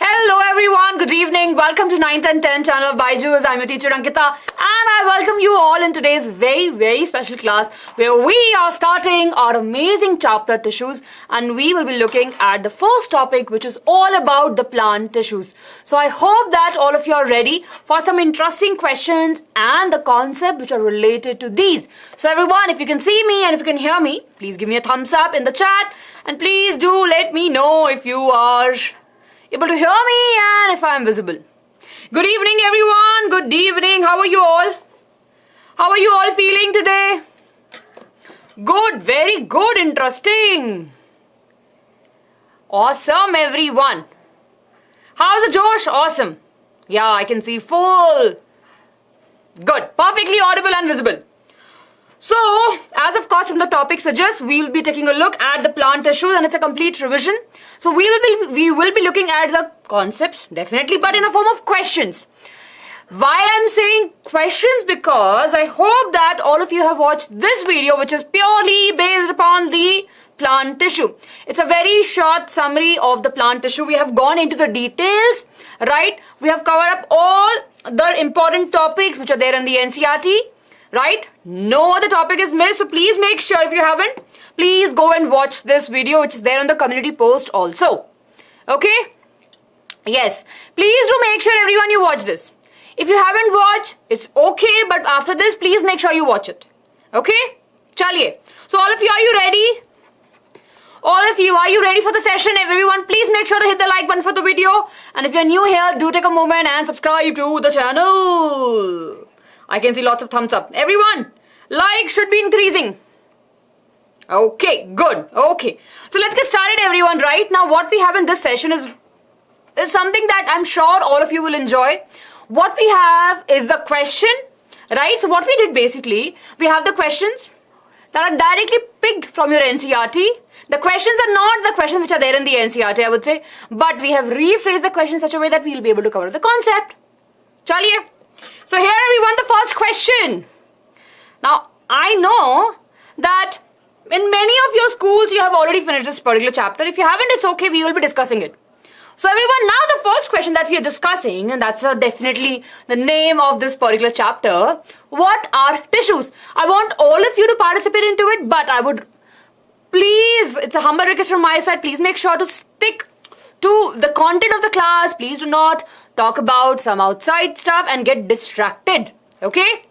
Hello everyone, good evening. Welcome to 9th and 10th channel of BYJU'S. I'm your teacher Ankita and I welcome you all in today's very special class where we are starting our amazing chapter tissues, and we will be looking at the first topic, which is all about the plant tissues. So I hope that all of you are ready for some interesting questions and the concept which are related to these. So everyone, if you can see me and if you can hear me, please give me a thumbs up in the chat, and please do let me know if you are able to hear me and if I am visible. Good evening everyone, good evening. How are you all? How are you all feeling today? Good, very good, interesting. Awesome everyone. How's the Josh? Awesome. Yeah, I can see full. Good, perfectly audible and visible. So, as of course from the topic suggests, we will be taking a look at the plant tissues, and it's a complete revision. So we will be looking at the concepts, definitely, but in a form of questions. Why I'm saying questions? Because I hope that all of you have watched this video, which is purely based upon the plant tissue. It's a very short summary of the plant tissue. We have gone into the details, right? We have covered up all the important topics which are there in the NCERT. Right? No other topic is missed. So please make sure, if you haven't, please go and watch this video which is there on the community post also. Okay? Yes. Please do make sure everyone you watch this. If you haven't watched, it's okay. But after this, please make sure you watch it. Okay? Chaliye. So all of you, are you ready? All of you, are you ready for the session? Everyone, please make sure to hit the like button for the video. And if you're new here, do take a moment and subscribe to the channel. I can see lots of thumbs up. Everyone, like should be increasing. Okay, good. Okay. So let's get started everyone. Right now what we have in this session is something that I'm sure all of you will enjoy. What we have is the question, right? So what we did basically, we have the questions that are directly picked from your NCERT. The questions are not the questions which are there in the NCERT, I would say. But we have rephrased the question in such a way that we will be able to cover the concept. Chaliye. So here everyone, the first question. Now, I know that in many of your schools you have already finished this particular chapter. If you haven't, it's okay, we will be discussing it. So everyone, now the first question that we are discussing, and that's definitely the name of this particular chapter. What are tissues? I want all of you to participate into it, but I would please, it's a humble request from my side, please make sure to stick to the content of the class. Please do not talk about some outside stuff and get distracted. Okay?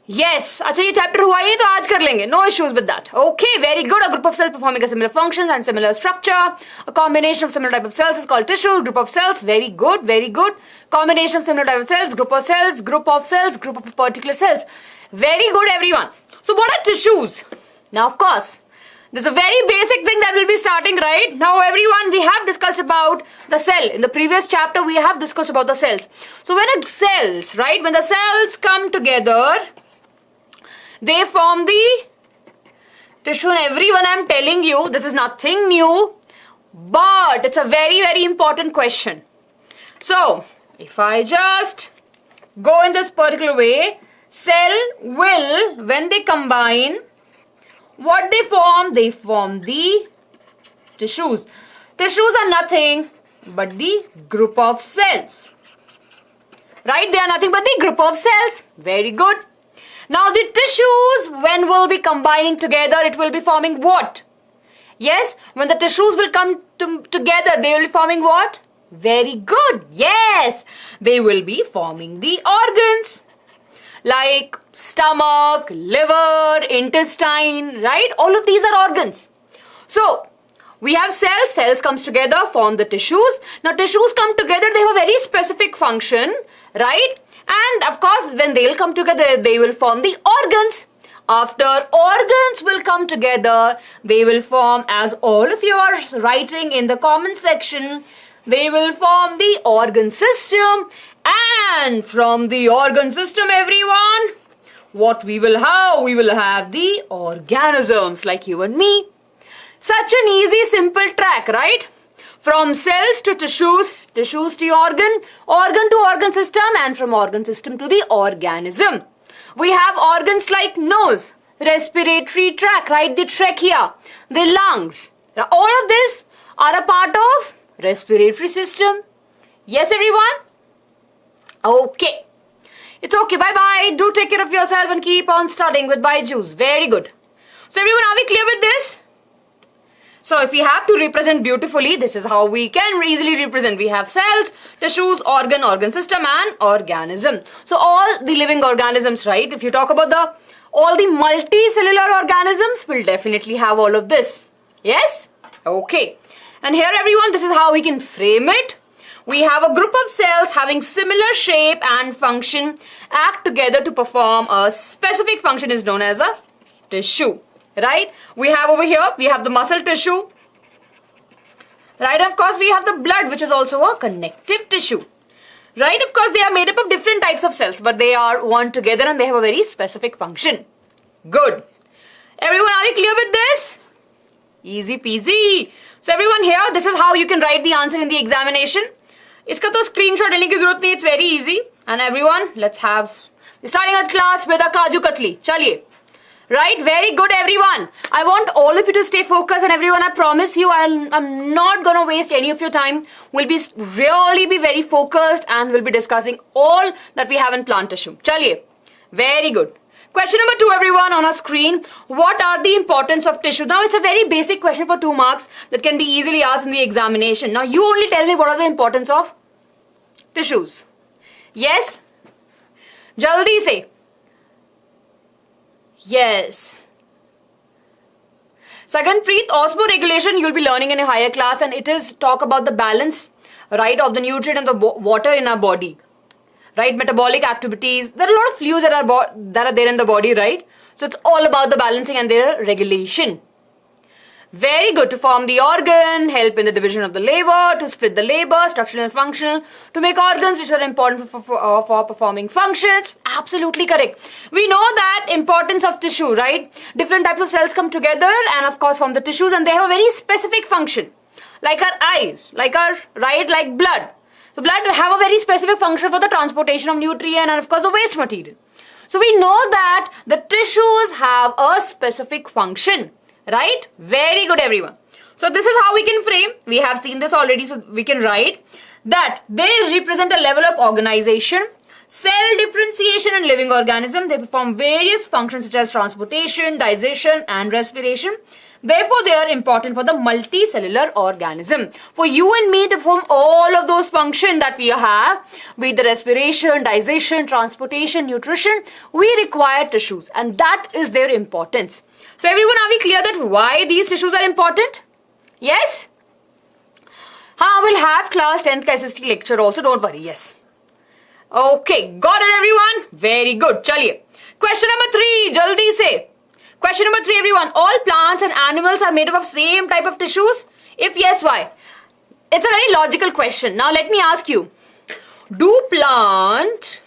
Yes. अच्छा ये chapter हुआ ही नहीं तो आज कर लेंगे. No issues with that. Okay, very good. A group of cells performing a similar function and similar structure. A combination of similar type of cells is called tissue. Group of cells. Very good. Very good. Combination of similar type of cells. Group of cells. Group of cells. Group of particular cells. Very good, everyone. So what are tissues? Now, of course, this is a very basic thing that we'll be starting right now. Everyone, we have discussed about the cell. In the previous chapter, we have discussed about the cells. So when the cells come together, they form the tissue. And everyone, I'm telling you, this is nothing new, but it's a very important question. So if I just go in this particular way, cell will, when they combine, what they form? They form the tissues. Tissues are nothing but the group of cells. Right? They are nothing but the group of cells. Very good. Now the tissues, when will be combining together, it will be forming what? Yes, when the tissues will come together, they will be forming what? Very good. Yes, they will be forming the organs. Like stomach, liver, intestine, right? All of these are organs. So, we have cells. Cells comes together, form the tissues. Now, tissues come together, they have a very specific function, right? And of course, when they'll come together, they will form the organs. After organs will come together, they will form, as all of you are writing in the comment section, they will form the organ system. And from the organ system, everyone, what we will have? We will have the organisms like you and me. Such an easy, simple track, right? From cells to tissues, tissues to organ, organ to organ system, and from organ system to the organism. We have organs like nose, respiratory tract, right? The trachea, the lungs. Now, all of this are a part of respiratory system. Yes, everyone? Okay. It's okay. Bye-bye. Do take care of yourself and keep on studying with BYJU'S. Very good. So everyone, are we clear with this? So if we have to represent beautifully, this is how we can easily represent. We have cells, tissues, organ system and organism. So all the living organisms, right? If you talk about all the multicellular organisms, will definitely have all of this. Yes? Okay. And here everyone, this is how we can frame it. We have a group of cells having similar shape and function act together to perform a specific function is known as a tissue. Right? We have over here, we have the muscle tissue. Right? Of course, we have the blood, which is also a connective tissue. Right? Of course, they are made up of different types of cells, but they are one together and they have a very specific function. Good. Everyone, are we clear with this? Easy peasy. So everyone here, this is how you can write the answer in the examination. Iska to screenshot lene ki zarurat nahi, it's very easy. And everyone, we're starting our class with a Kaju Katli. Chaliye. Right? Very good, everyone. I want all of you to stay focused, and everyone, I promise you, I'm not going to waste any of your time. We'll really be very focused and we'll be discussing all that we have in plant tissue. Chaliye. Very good. Question number 2, everyone, on our screen. What are the importance of tissue? Now, it's a very basic question for 2 marks that can be easily asked in the examination. Now, you only tell me what are the importance of tissues. Yes? Jaldi say. Yes. Saganpreet, osmoregulation you'll be learning in a higher class, and it is talk about the balance, right, of the nutrient and the water in our body. Right, metabolic activities. There are a lot of fluids that are there in the body, right? So it's all about the balancing and their regulation. Very good. To form the organ, help in the division of the labor, to split the labor, structural and functional, to make organs which are important for performing functions. Absolutely correct. We know that importance of tissue, right? Different types of cells come together and of course form the tissues, and they have a very specific function. Like our eyes, like blood. So blood have a very specific function for the transportation of nutrient and of course the waste material. So we know that the tissues have a specific function. Right? Very good, everyone. So this is how we can frame. We have seen this already, so we can write that they represent a level of organization, cell differentiation in living organism. They perform various functions such as transportation, digestion and respiration. Therefore, they are important for the multicellular organism. For you and me to perform all of those functions that we have, with the respiration, digestion, transportation, nutrition, we require tissues, and that is their importance. So everyone, are we clear that why these tissues are important? Yes? We'll have class 10th ICSE lecture also, don't worry, yes. Okay, got it everyone? Very good, chaliye. Question number 3, jaldi se. Question number 3, everyone. All plants and animals are made up of same type of tissues? If yes, why? It's a very logical question. Now let me ask you. Do plant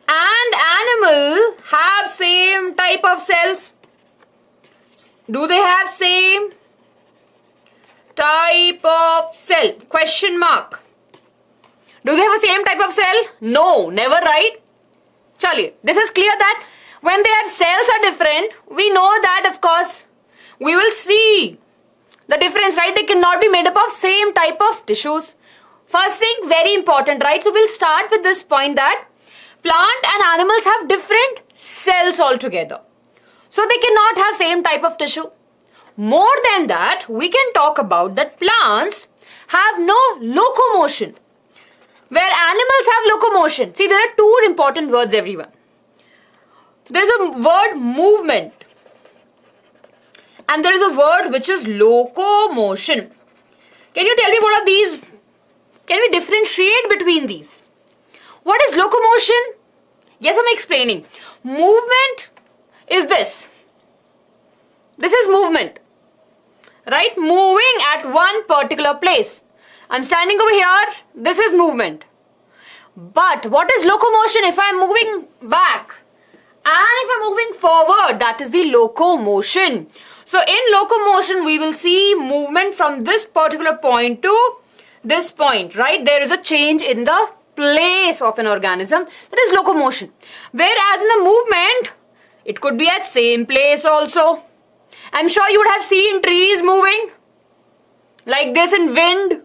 and animal have same type of cells? Do they have same type of cell? Question mark. Do they have the same type of cell? No, never, right? Chaliye. This is clear that when their cells are different, we know that of course we will see the difference, right? They cannot be made up of same type of tissues. First thing, very important, right? So we'll start with this point that plant and animals have different cells altogether. So they cannot have same type of tissue. More than that, we can talk about that plants have no locomotion, where animals have locomotion. See, there are 2 important words, everyone. There is a word movement and there is a word which is locomotion. Can you tell me what are these? Can we differentiate between these? What is locomotion? Yes, I'm explaining. Movement is this. This is movement. Right? Moving at one particular place. I'm standing over here. This is movement. But what is locomotion? If I'm moving back and if I'm moving forward, that is the locomotion. So in locomotion, we will see movement from this particular point to this point, right? There is a change in the place of an organism. That is locomotion. Whereas in the movement, it could be at same place also. I'm sure you would have seen trees moving like this in wind.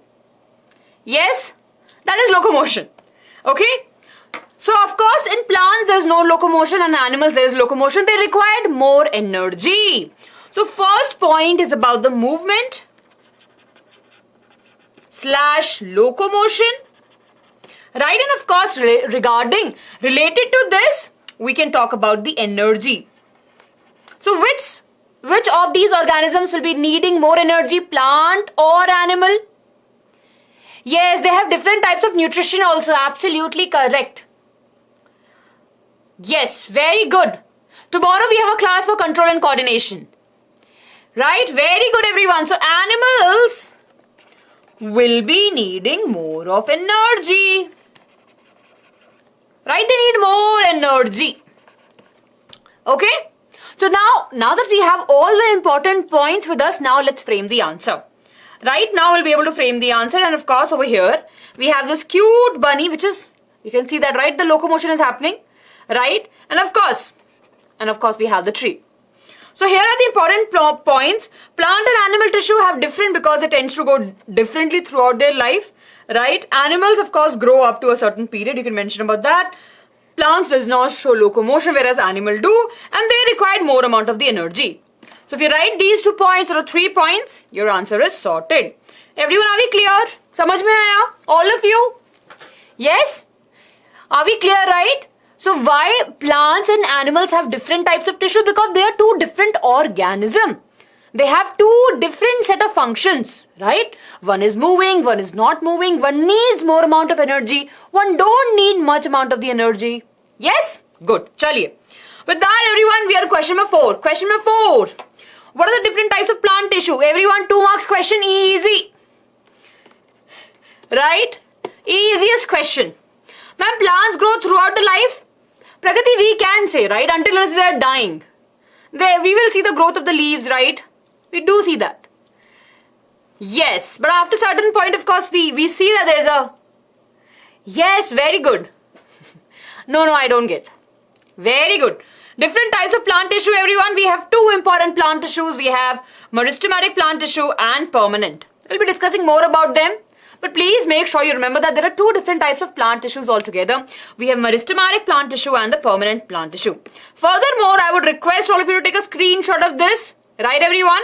Yes, that is locomotion. Okay. So of course in plants there is no locomotion and animals there is locomotion. They required more energy. So first point is about the movement / locomotion. Right, and of course related to this we can talk about the energy. So which of these organisms will be needing more energy, plant or animal? Yes, they have different types of nutrition also. Absolutely correct. Yes, very good. Tomorrow we have a class for control and coordination. Right, very good everyone. So animals will be needing more of energy. Right, they need more energy. Okay. So now that we have all the important points with us, now let's frame the answer. Right, now we'll be able to frame the answer, and of course over here we have this cute bunny, which is, you can see that, right, the locomotion is happening, right, and of course we have the tree. So here are the important points. Plant and animal tissue have different because it tends to go differently throughout their life, right. Animals of course grow up to a certain period, you can mention about that. Plants does not show locomotion whereas animal do, and they require more amount of the energy. So if you write these 2 points or 3 points, your answer is sorted. Everyone, are we clear? Samajh mein aaya? All of you? Yes? Are we clear, right? So why plants and animals have different types of tissue? Because they are 2 different organisms. They have 2 different set of functions, right? One is moving, one is not moving, one needs more amount of energy, one don't need much amount of the energy. Yes? Good. Chaliye. With that everyone, we are question number 4. Question number 4. What are the different types of plant tissue? Everyone, 2 marks question, easy. Right? Easiest question. Ma'am, plants grow throughout the life. Pragati, we can say, right? Until unless they are dying. We will see the growth of the leaves, right? We do see that. Yes, but after a certain point, of course, we see that there is a... Yes, very good. No, I don't get. Very good. Different types of plant tissue, everyone. We have 2 important plant tissues. We have meristemaric plant tissue and permanent. We'll be discussing more about them. But please make sure you remember that there are 2 different types of plant tissues altogether. We have meristemaric plant tissue and the permanent plant tissue. Furthermore, I would request all of you to take a screenshot of this. Right, everyone?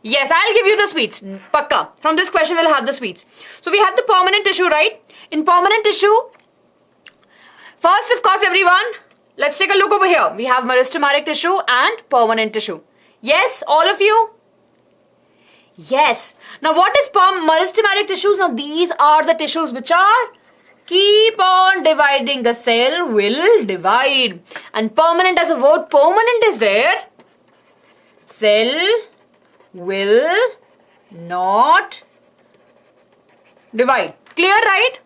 Yes, I'll give you the sweets. Pakka. From this question, we'll have the sweets. So we have the permanent tissue, right? In permanent tissue, first, of course, everyone, let's take a look over here. We have meristemaric tissue and permanent tissue. Yes, all of you? Yes. Now what is meristemaric tissues? Now these are the tissues which are keep on dividing. The cell will divide. And permanent, as a word permanent is there, cell will not divide. Clear, right?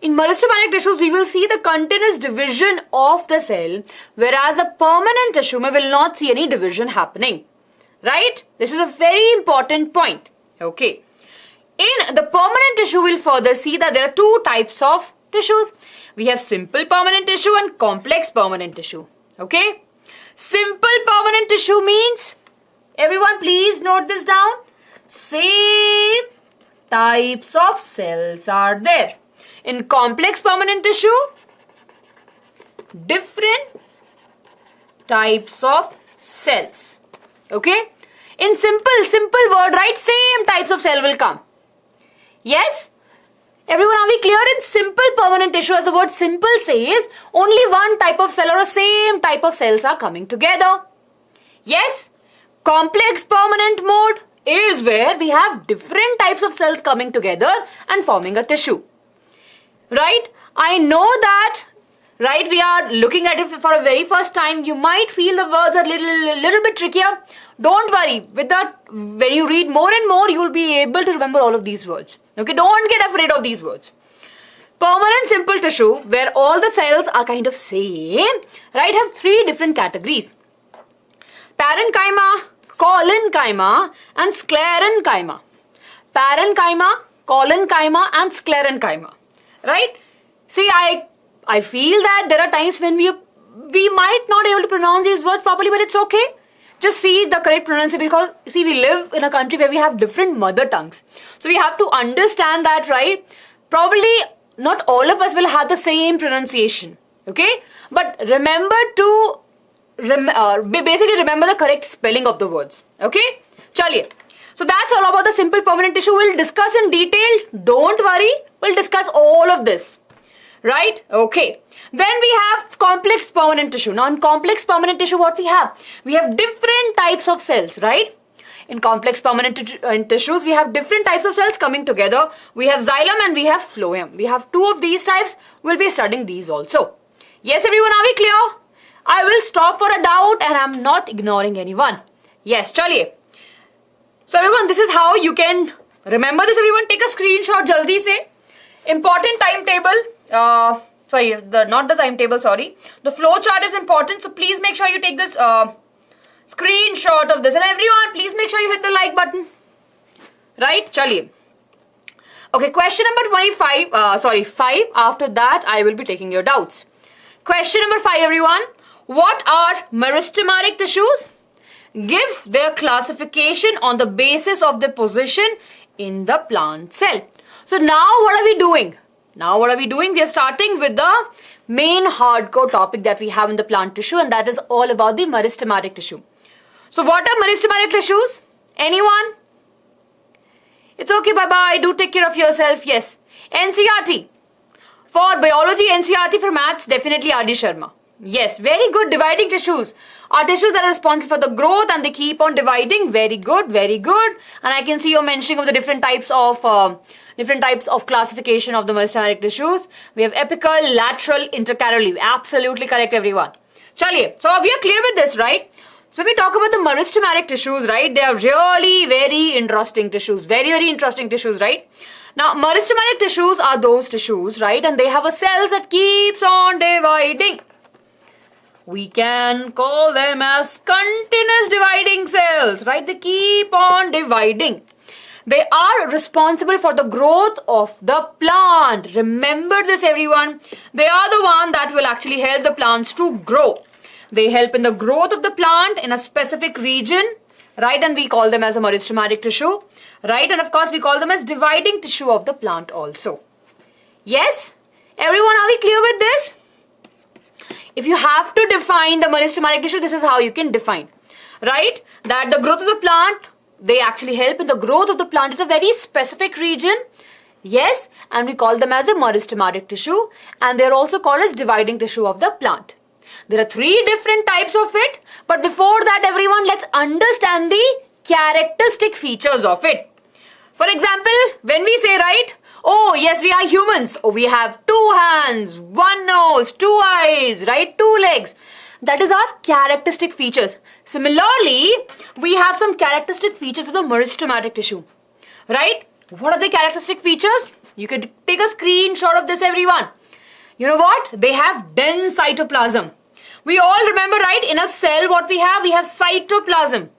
In meristemaric tissues, we will see the continuous division of the cell, whereas a permanent tissue will not see any division happening. Right? This is a very important point. Okay. In the permanent tissue, we'll further see that there are 2 types of tissues. We have simple permanent tissue and complex permanent tissue. Okay. Simple permanent tissue means, everyone please note this down, same types of cells are there. In complex permanent tissue, different types of cells. Okay. In simple word, right, same types of cell will come. Yes? Everyone, are we clear? In simple permanent tissue, as the word simple says, only one type of cell or a same type of cells are coming together. Yes? Complex permanent mode is where we have different types of cells coming together and forming a tissue. Right? I know that, right, we are looking at it for a very first time. You might feel the words are little bit trickier. Don't worry. With that, when you read more and more, you will be able to remember all of these words. Okay, don't get afraid of these words. Permanent simple tissue, where all the cells are kind of same, right, have 3 different categories. Parenchyma, collenchyma and sclerenchyma. Parenchyma, collenchyma and sclerenchyma. Right? See, I feel that there are times when we might not be able to pronounce these words properly, but it's okay. Just see the correct pronunciation, because see, we live in a country where we have different mother tongues. So we have to understand that, right? Probably not all of us will have the same pronunciation, okay? But remember to basically remember the correct spelling of the words, okay? Chaliye. So that's all about the simple permanent tissue. We'll discuss in detail. Don't worry. We'll discuss all of this. Right? Okay. Then we have complex permanent tissue. Now in complex permanent tissue, what we have? We have different types of cells, right? In complex permanent tissues, we have different types of cells coming together. We have xylem and we have phloem. We have two of these types. We'll be studying these also. Yes, everyone, are we clear? I will stop for a doubt and I'm not ignoring anyone. Yes, chaliye. So everyone, this is how you can remember this. Everyone, take a screenshot jaldi se. Important timetable. Not the timetable, sorry. The flow chart is important. So please make sure you take this screenshot of this. And everyone, please make sure you hit the like button. Right? Chaliye. Okay, question number 5. After that, I will be taking your doubts. Question number 5, everyone. What are meristemaric tissues? Give their classification on the basis of their position in the plant cell. So now what are we doing? We are starting with the main hardcore topic that we have in the plant tissue, and that is all about the meristemaric tissue. So what are meristemaric tissues? Anyone? It's okay, bye-bye. Do take care of yourself. Yes. NCERT. For biology, NCERT. For maths, definitely R.D. Sharma. Yes, very good. Dividing tissues are tissues that are responsible for the growth and they keep on dividing. Very good, very good. And I can see you're mentioning of the different types of classification of the meristemaric tissues. We have epical, lateral, intercalary. Absolutely correct, everyone. Chaliye. So we are clear with this, right? So when we talk about the meristemaric tissues, right? They are really very interesting tissues. Very, very interesting tissues, right? Now, meristemaric tissues are those tissues, right? And they have a cells that keeps on dividing. We can call them as continuous dividing cells, right? They keep on dividing. They are responsible for the growth of the plant. Remember this, everyone. They are the one that will actually help the plants to grow. They help in the growth of the plant in a specific region, right? And we call them as a meristemaric tissue, right? And of course, we call them as dividing tissue of the plant also. Yes? Everyone, are we clear with this? If you have to define the meristemaric tissue, this is how you can define, right? That the growth of the plant, they actually help in the growth of the plant in a very specific region. Yes, and we call them as a meristemaric tissue, and they are also called as dividing tissue of the plant. There are 3 different types of it, but before that, everyone, let's understand the characteristic features of it. For example, when we say, right, oh yes, we are humans. Oh, we have 2 hands, 1 nose, 2 eyes, right, 2 legs. That is our characteristic features. Similarly, we have some characteristic features of the meristemaric tissue, right? What are the characteristic features? You can take a screenshot of this, everyone. You know what? They have dense cytoplasm. We all remember, right, in a cell what we have cytoplasm.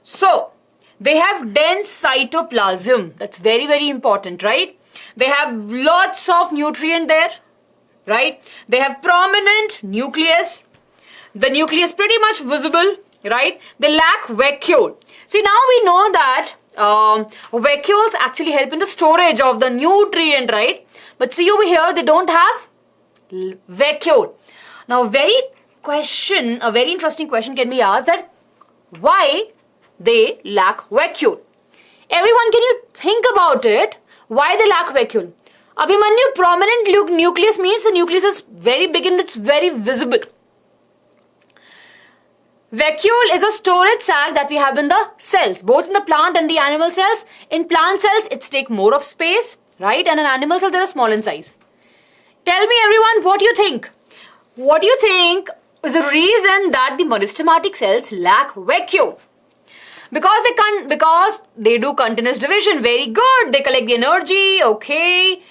So, they have dense cytoplasm. That's very, very important, right? They have lots of nutrient there, right? They have prominent nucleus. The nucleus pretty much visible, right? They lack vacuole. See, now we know that vacuoles actually help in the storage of the nutrient, right? But see over here, they don't have vacuole. Now, a very interesting question can be asked that why they lack vacuole. Everyone, can you think about it? Why they lack vacuole? Abhimanyu, prominent nucleus means the nucleus is very big and it's very visible. Vacuole is a storage sac that we have in the cells, both in the plant and the animal cells. In plant cells, it's take more of space, right? And in animal cells, they are small in size. Tell me, everyone, what do you think? What do you think is the reason that the meristematic cells lack vacuole? Because they do continuous division. Very good. They collect the energy. Okay.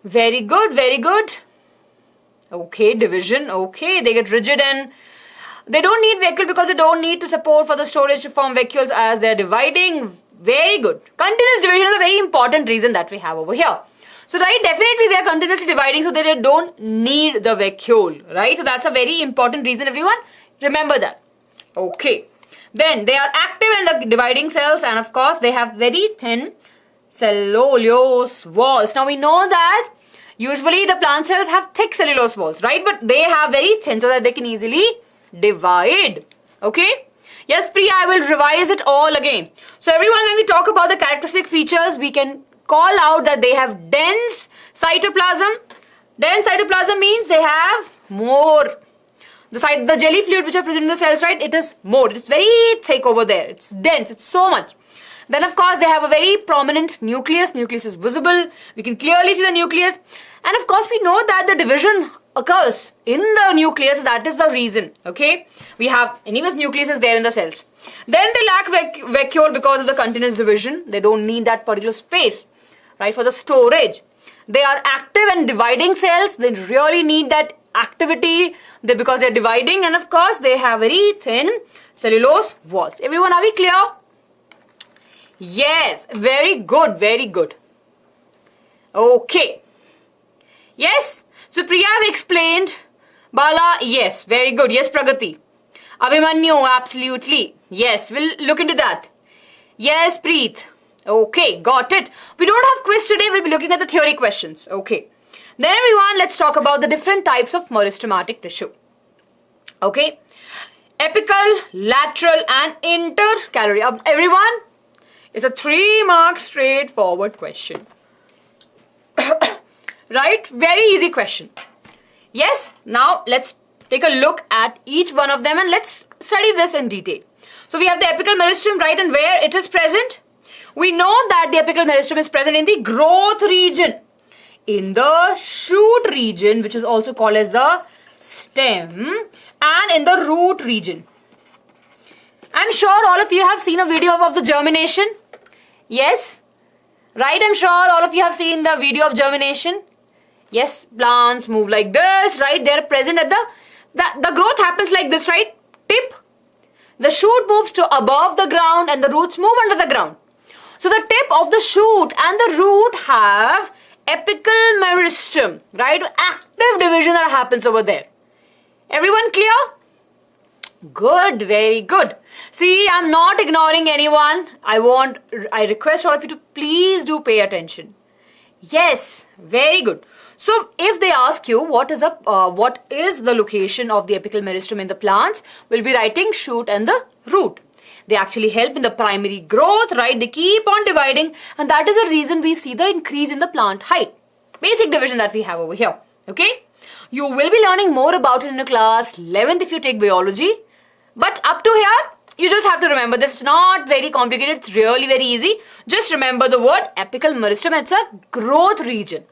Very good. Very good. Okay. Division. Okay. They get rigid and they don't need vacuole because they don't need to support for the storage to form vacuoles as they're dividing. Very good. Continuous division is a very important reason that we have over here. So, right, definitely they are continuously dividing, so they don't need the vacuole, right? So, that's a very important reason, everyone. Remember that. Okay. Then, they are active in the dividing cells and, of course, they have very thin cellulose walls. Now we know that usually the plant cells have thick cellulose walls, right? But they have very thin so that they can easily divide. Okay? Yes, Priya, I will revise it all again. So everyone, when we talk about the characteristic features, we can call out that they have dense cytoplasm. Dense cytoplasm means they have more. The jelly fluid which are present in the cells, right? It is more. It's very thick over there. It's dense. It's so much. Then of course they have a very prominent nucleus. Nucleus is visible. We can clearly see the nucleus. And of course we know that the division occurs in the nucleus. That is the reason. Okay. We have anyways nucleus is there in the cells. Then they lack vacuole because of the continuous division. They don't need that particular space, right, for the storage. They are active and dividing cells. They really need that activity because they're dividing, and of course they have very thin cellulose walls. Everyone, are we clear? Yes, very good, very good. Okay. Yes, so Priya have explained. Bala, yes, very good. Yes, Pragati. Abhimanyu, absolutely. Yes, we'll look into that. Yes, Preet. Okay, got it. We don't have quiz today. We'll be looking at the theory questions. Okay. Then everyone, let's talk about the different types of meristematic tissue. Okay. Apical, lateral and intercalary. Everyone, it's a 3-mark straightforward question. Right? Very easy question. Yes. Now let's take a look at each one of them and let's study this in detail. So we have the apical meristem, right, and where it is present. We know that the apical meristem is present in the growth region, in the shoot region, which is also called as the stem, and in the root region. I'm sure all of you have seen a video of the germination. Yes? Right? I'm sure all of you have seen the video of germination. Yes, plants move like this, right? They're present at the growth happens like this, right? Tip. The shoot moves to above the ground and the roots move under the ground. So the tip of the shoot and the root have apical meristem, right? Active division that happens over there. Everyone clear? Good, very good. See, I'm not ignoring anyone. I request all of you to please do pay attention. Yes, very good. So if they ask you what is the location of the apical meristem in the plants, we'll be writing shoot and the root. They actually help in the primary growth, right? They keep on dividing, and that is the reason we see the increase in the plant height. Basic division that we have over here. Okay? You will be learning more about it in your class 11th if you take biology. But up to here, you just have to remember this. It's not very complicated. It's really very easy. Just remember the word apical meristem. It's a growth region.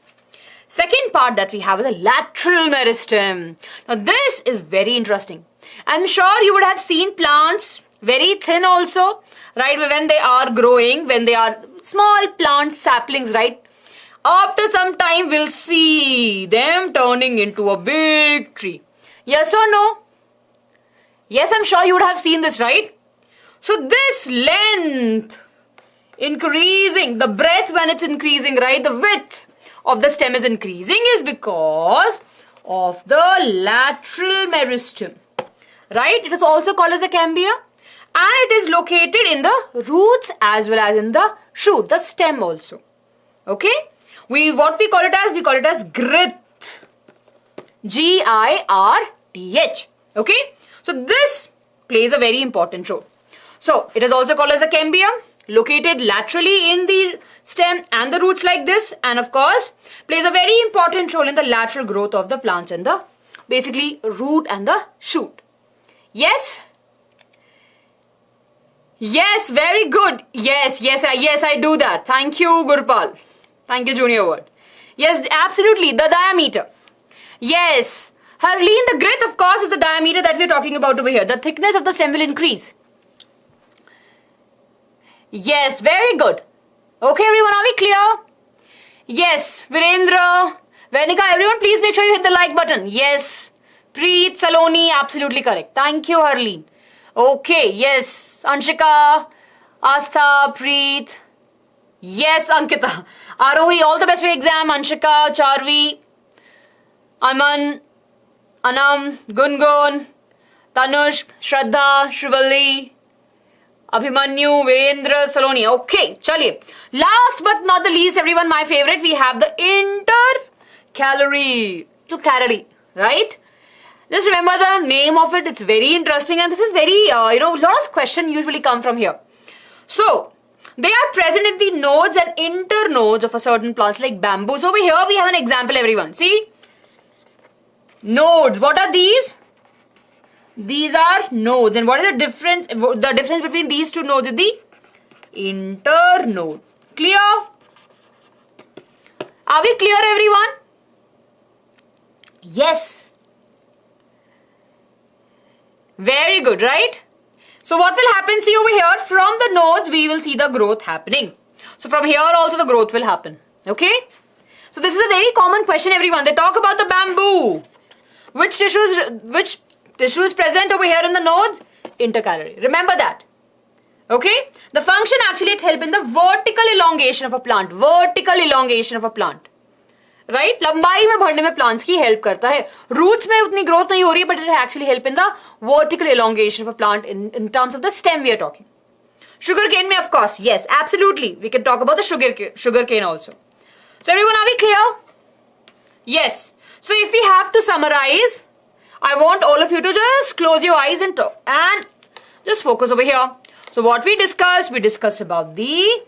Second part that we have is a lateral meristem. Now this is very interesting. I'm sure you would have seen plants very thin also, right? When they are growing, when they are small plant saplings, right? After some time, we'll see them turning into a big tree. Yes or no? Yes, I'm sure you would have seen this, right? So this length increasing, the breadth when it's increasing, right? The width of the stem is increasing is because of the lateral meristem, right? It is also called as a cambia, and it is located in the roots as well as in the shoot, the stem also. Okay? What we call it as girth. G-I-R-T-H. Okay? So this plays a very important role. So it is also called as a cambia, located laterally in the stem and the roots like this, and of course plays a very important role in the lateral growth of the plants and the basically root and the shoot. Yes? Yes, very good. Yes, I do that. Thank you, Gurpal. Thank you, Junior Word. Yes, absolutely, the diameter. Yes, Harleen, the girth, of course, is the diameter that we're talking about over here. The thickness of the stem will increase. Yes, very good. Okay, everyone, are we clear? Yes, Virendra, Venika, everyone, please make sure you hit the like button. Yes, Preet, Saloni, absolutely correct. Thank you, Harleen. Okay, yes, Anshika, Astha, Preet. Yes, Ankita. Arohi, all the best for your exam. Anshika, Charvi, Aman, Anam, Gungun, Tanush, Shraddha, Shrivalli. Abhimanyu, Virendra, Saloni. Okay, chaliye. Last but not the least, everyone, my favorite, we have the intercalary. To calorie, right? Just remember the name of it. It's very interesting, and this is very, a lot of questions usually come from here. So, they are present in the nodes and internodes of a certain plants like bamboo. So over here we have an example, everyone. See? Nodes. What are these? These are nodes. And what is the difference? The difference between these two nodes is the internode. Clear? Are we clear, everyone? Yes. Very good, right? So what will happen, see over here, from the nodes we will see the growth happening. So from here also the growth will happen. Okay? So this is a very common question, everyone. They talk about the bamboo. Which tissue is present over here in the nodes? Intercalary. Remember that. Okay? The function actually it helps in the vertical elongation of a plant. Vertical elongation of a plant. Right? लंबाई में बढ़ने में plants की help करता है. Roots में उतनी growth नहीं हो रही है, but it actually help in the vertical elongation of a plant in terms of the stem we are talking. Sugar cane में, of course, yes, absolutely. We can talk about the sugar cane also. So everyone, are we clear? Yes. So if we have to summarize, I want all of you to just close your eyes and talk and just focus over here. So what we discussed about the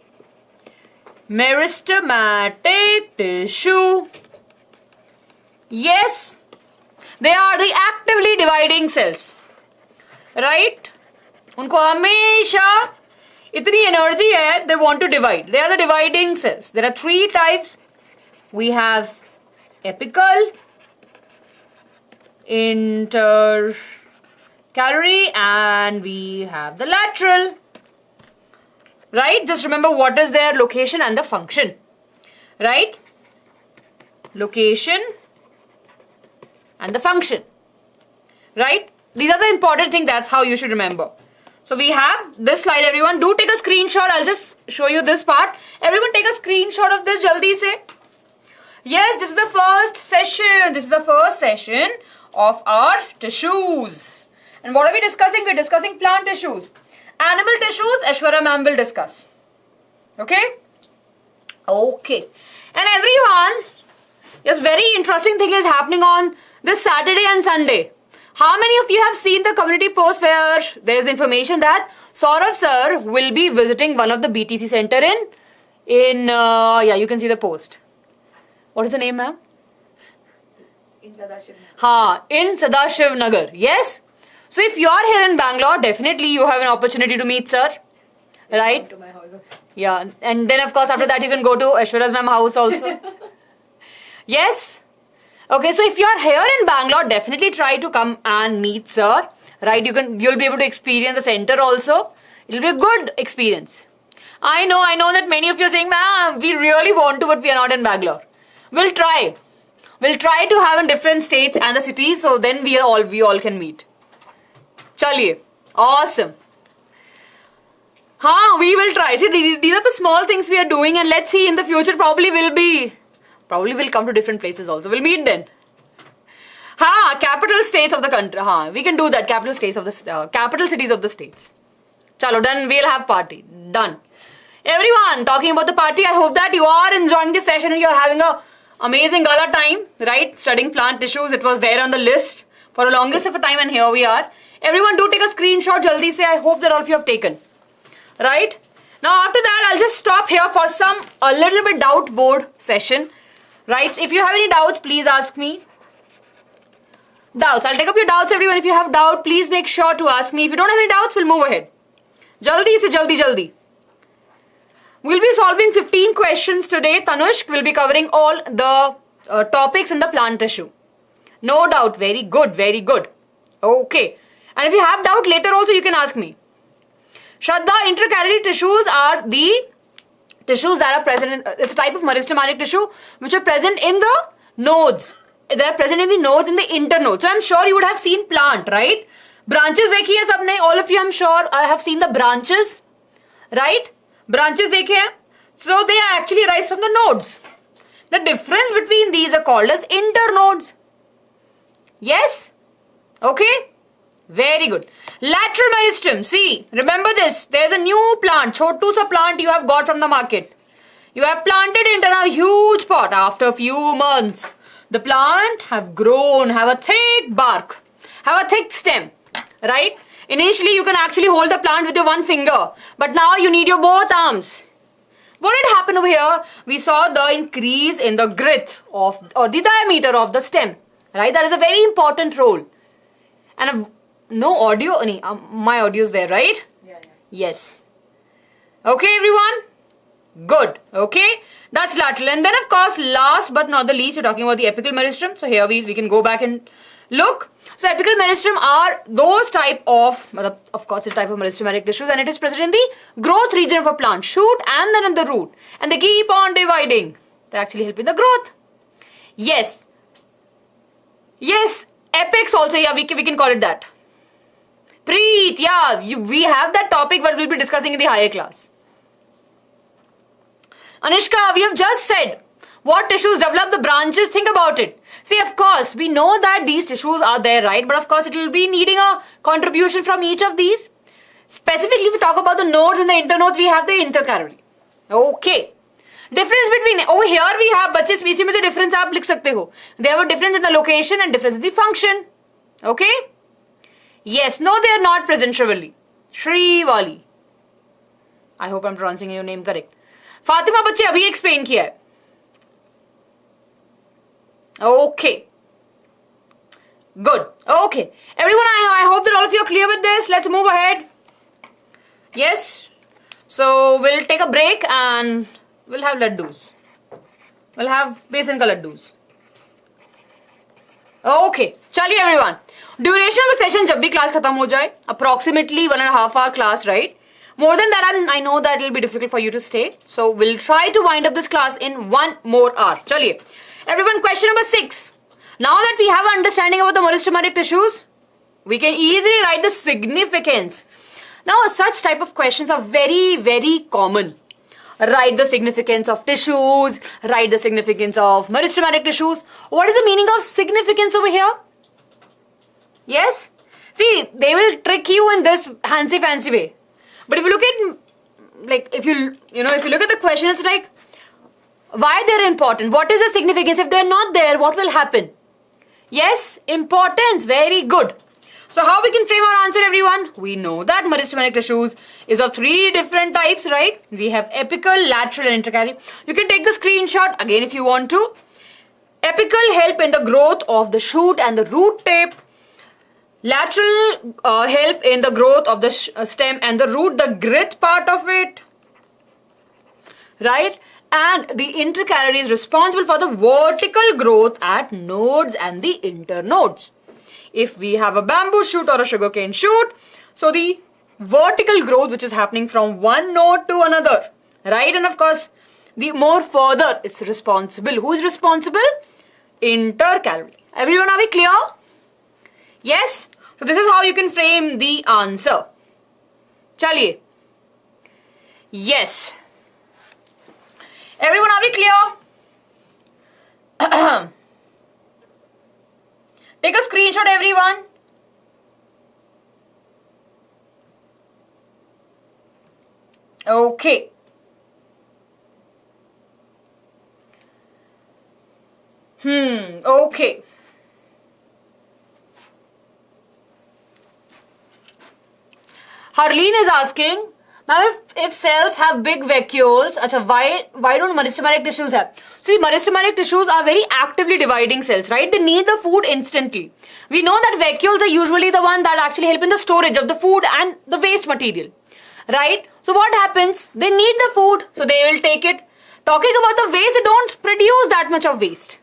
meristematic tissue. Yes, they are the actively dividing cells, right? उनको हमेशा इतनी energy है, they want to divide. They are the dividing cells. There are three types. We have epical, intercalary, and we have the lateral. Right? Just remember what is their location and the function. Right? Location and the function. Right? These are the important things. That's how you should remember. So we have this slide, everyone. Do take a screenshot. I'll just show you this part. Everyone take a screenshot of this jaldi se. Yes, this is the first session. This is the first session of our tissues. And what are we discussing? We're discussing plant tissues. Animal tissues, Aishwarya ma'am will discuss. Okay? Okay. And everyone, yes, very interesting thing is happening on this Saturday and Sunday. How many of you have seen the community post where there is information that Saurav sir will be visiting one of the BTC center yeah, you can see the post. What is the name, ma'am? In Sadashiv. In Sadashiv Nagar. Yes? So if you are here in Bangalore, definitely you have an opportunity to meet sir. Right? Come to my house also. Yeah. And then of course after that you can go to Aishwarya's ma'am house also. Yes? Okay, so if you are here in Bangalore, definitely try to come and meet sir. Right? You'll be able to experience the center also. It'll be a good experience. I know that many of you are saying, ma'am, we really want to, but we are not in Bangalore. We'll try. We'll try to have in different states and the cities, so then we all can meet. Chaliye. Awesome. We will try. See, these are the small things we are doing, and let's see in the future probably we'll come to different places also. We'll meet then. Capital states of the country. We can do that. Capital states of the capital cities of the states. Chalo, done. We'll have party. Done. Everyone, talking about the party, I hope that you are enjoying this session and you are having a amazing gala time, right? Studying plant tissues. It was there on the list for the longest of a time, and here we are. Everyone, do take a screenshot. Jaldi se. I hope that all of you have taken. Right? Now, after that, I'll just stop here for a little bit doubt board session. Right? If you have any doubts, please ask me. Doubts. I'll take up your doubts, everyone. If you have doubt, please make sure to ask me. If you don't have any doubts, we'll move ahead. Jaldi se, jaldi. We'll be solving 15 questions today. Tanushk will be covering all the topics in the plant tissue. No doubt. Very good. Very good. Okay. And if you have doubt later also, you can ask me. Shraddha, intercalary tissues are the tissues that are present in, it's a type of meristemaric tissue which are present in the nodes. They are present in the nodes, in the internodes. So I'm sure you would have seen plant, right? Branches dekhi hai sabne. All of you, I'm sure, I have seen the branches, right? Branches dekhe hai. So they actually arise from the nodes. The difference between these are called as internodes. Yes? Okay? Very good. Lateral meristem. See, remember this. There's a new plant, chotu sa plant you have got from the market. You have planted it in a huge pot. After a few months, the plant have grown, have a thick bark, have a thick stem, right? Initially, you can actually hold the plant with your one finger, but now you need your both arms. What had happened over here? We saw the increase in the girth of or the diameter of the stem, right? That is a very important role. And no audio, my audio is there, right? Yeah. Yes. Okay, everyone? Good. Okay, that's lateral. And then, of course, last but not the least, we're talking about the apical meristem. So here we can go back and look. So apical meristem are those type of course, a type of meristemaric tissues, and it is present in the growth region of a plant, shoot and then in the root. And they keep on dividing. They actually help in the growth. Yes. Yes, apex also, yeah, we can call it that. Preet, yeah, we have that topic, but we'll be discussing in the higher class. Anishka, we have just said what tissues develop the branches. Think about it. See, of course, we know that these tissues are there, right? But of course, it will be needing a contribution from each of these. Specifically, if we talk about the nodes and the internodes, we have the intercalary. Okay. Difference between, over here we have, बच्चे इसी में से difference आप लिख सकते हो. They have a difference in the location and difference in the function. Okay? Yes, no, they are not present, Shrivali. Shrivali. I hope I'm pronouncing your name correct. Fatima बच्चे अभी explain किया है. Okay. Good. Okay. Everyone, I hope that all of you are clear with this. Let's move ahead. Yes. So we'll take a break and we'll have laddus. We'll have besan ka laddus. Okay. Chaliye everyone. Duration of the session जब भी class खत्म हो जाए, approximately 1.5 hour class, right? More than that, I know that it will be difficult for you to stay. So we'll try to wind up this class in 1 more hour. Chaliye. Everyone, question number 6. Now that we have an understanding about the meristemaric tissues, we can easily write the significance. Now, such type of questions are very, very common. Write the significance of tissues, write the significance of meristemaric tissues. What is the meaning of significance over here? Yes? See, they will trick you in this fancy way. But if you look at, like, if you look at the question, it's like, why they're important? What is the significance? If they're not there, what will happen? Yes, importance. Very good. So how we can frame our answer, everyone? We know that meristemaric tissues is of 3 different types, right? We have apical, lateral, and intercalary. You can take the screenshot again if you want to. Apical help in the growth of the shoot and the root tip. Lateral help in the growth of the stem and the root, the grit part of it. Right? And the intercalary is responsible for the vertical growth at nodes and the internodes. If we have a bamboo shoot or a sugarcane shoot, so the vertical growth which is happening from one node to another, right? And of course, the more further it's responsible. Who is responsible? Intercalary. Everyone, are we clear? Yes? So this is how you can frame the answer. Chaliye. Yes. Everyone, are we clear? Take a screenshot, everyone. Okay. Okay. Harleen is asking, now if cells have big vacuoles, why don't meristemaric tissues have? See, meristemaric tissues are very actively dividing cells, right? They need the food instantly. We know that vacuoles are usually the one that actually help in the storage of the food and the waste material, right? So what happens? They need the food, so they will take it. Talking about the waste, they don't produce that much of waste.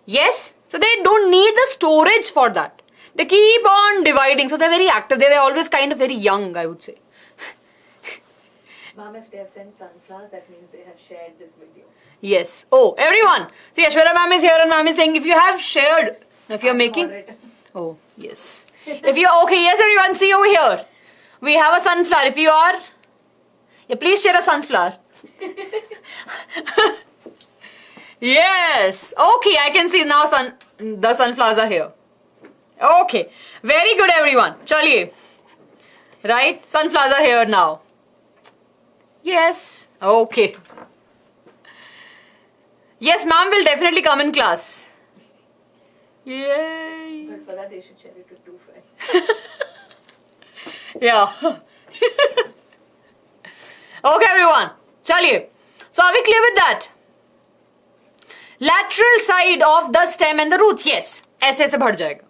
Yes? So they don't need the storage for that. They keep on dividing, so they're very active. They're always kind of very young, I would say. Ma'am, if they have sent sunflowers, that means they have shared this video. Yes. Oh, everyone. See, Ashwara ma'am is here and ma'am is saying if you have shared, if you're making... Oh, yes. If you're... Okay, yes, everyone, see over here. We have a sunflower. If you are... Yeah, please share a sunflower. Yes. Okay, I can see now the sunflowers are here. Okay, very good everyone. Chaliye. Right? Sunflowers are here now. Yes. Okay. Yes, ma'am will definitely come in class. Yay. But for that, they should share it with 2 friends. Yeah. Okay, everyone. Chaliye. So, are we clear with that? Lateral side of the stem and the roots. Yes. ऐसे बढ़ जाएगा.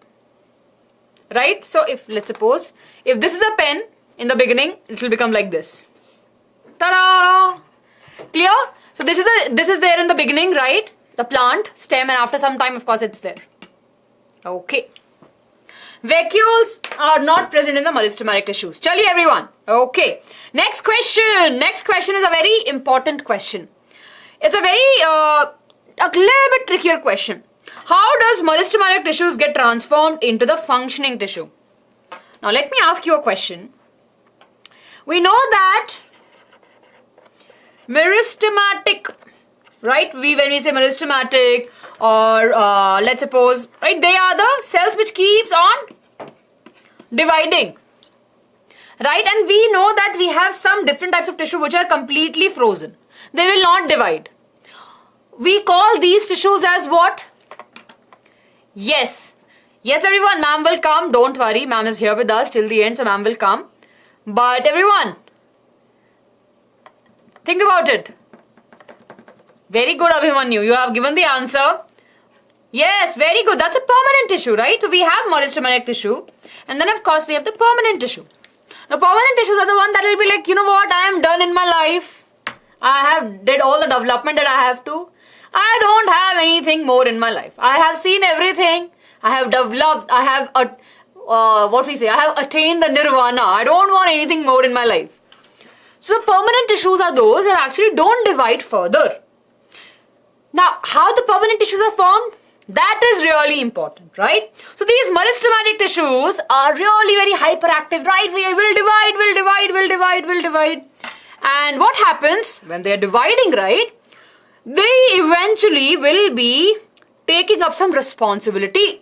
Right? So, if let's suppose, if this is a pen in the beginning, it will become like this. Ta-da! Clear? So, this is there in the beginning, right? The plant, stem, and after some time, of course, it's there. Okay. Vacuoles are not present in the meristemaric tissues. Chaliye everyone. Okay. Next question. Next question is a very important question. It's a very, a little bit trickier question. How does meristemaric tissues get transformed into the functioning tissue? Now let me ask you a question. We know that meristematic, right? When we say meristematic, or let's suppose, right, they are the cells which keeps on dividing, right? And we know that we have some different types of tissue which are completely frozen. They will not divide. We call these tissues as what? Yes. Yes, everyone, ma'am will come. Don't worry, ma'am is here with us till the end, so ma'am will come. But everyone, think about it. Very good, Abhimanyu. You have given the answer. Yes, very good. That's a permanent tissue, right? So we have meristemaric tissue. And then, of course, we have the permanent tissue. Now, permanent tissues are the one that will be like, you know what? I am done in my life. I have did all the development that I have to. I don't have anything more in my life. I have seen everything. I have developed. I have, I have attained the nirvana. I don't want anything more in my life. So, permanent tissues are those that actually don't divide further. Now, how the permanent tissues are formed? That is really important, right? So, these meristemaric tissues are really very hyperactive, right? We will divide. And what happens when they are dividing, right? They eventually will be taking up some responsibility.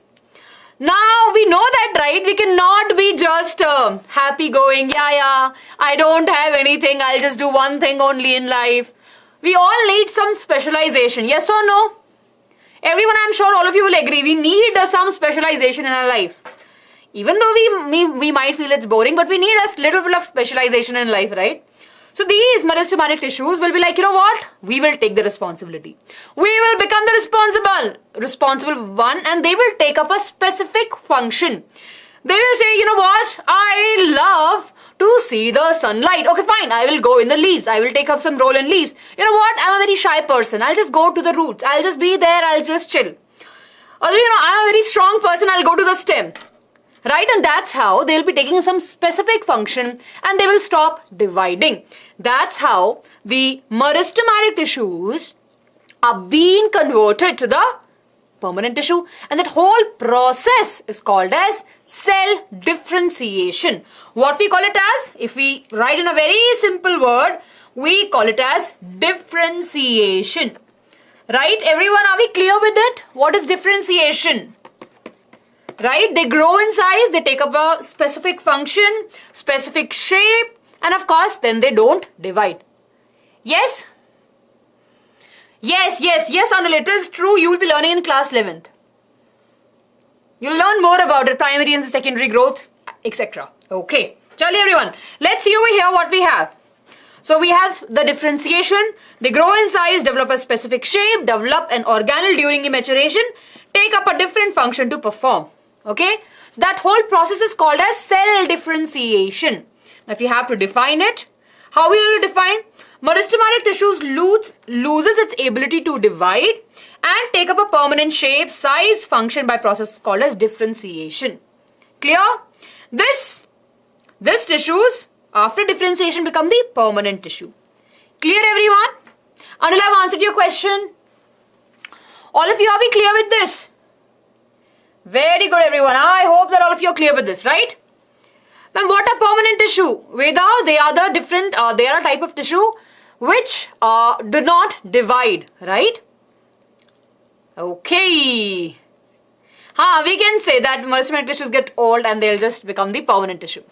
Now, we know that, right? We cannot be just happy going, yeah, I don't have anything. I'll just do one thing only in life. We all need some specialization. Yes or no? Everyone, I'm sure all of you will agree. We need some specialization in our life. Even though we might feel it's boring, but we need a little bit of specialization in life, right? So these meristemaric tissues will be like, you know what? We will take the responsibility. We will become the responsible one, and they will take up a specific function. They will say, you know what? I love to see the sunlight. Okay, fine. I will go in the leaves. I will take up some role in leaves. You know what? I'm a very shy person. I'll just go to the roots. I'll just be there. I'll just chill. Or, you know, I'm a very strong person. I'll go to the stem. Right? And that's how they'll be taking some specific function and they will stop dividing. That's how the meristemaric tissues are being converted to the permanent tissue, and that whole process is called as cell differentiation. What we call it as, if we write in a very simple word, we call it as differentiation. Right? Everyone, are we clear with it? What is differentiation? Right? They grow in size, they take up a specific function, specific shape, and of course, then they don't divide. Yes? Yes, Anil, it is true. You will be learning in class 11th. You'll learn more about it, primary and secondary growth, etc. Okay. Chaliye everyone, let's see over here what we have. So we have the differentiation. They grow in size, develop a specific shape, develop an organelle during maturation, take up a different function to perform. Okay. So that whole process is called as cell differentiation. Now if you have to define it, how will you define? Meristemaric tissues loses its ability to divide and take up a permanent shape, size, function by process called as differentiation. Clear? This tissues after differentiation become the permanent tissue. Clear everyone? Anil, I've answered your question. All of you, are we clear with this? Very good everyone. I hope that all of you are clear with this, right? Then what are permanent tissue? Veda, they are the different, they are a type of tissue which do not divide, right? Okay. We can say that meristemaric tissues get old and they'll just become the permanent tissue.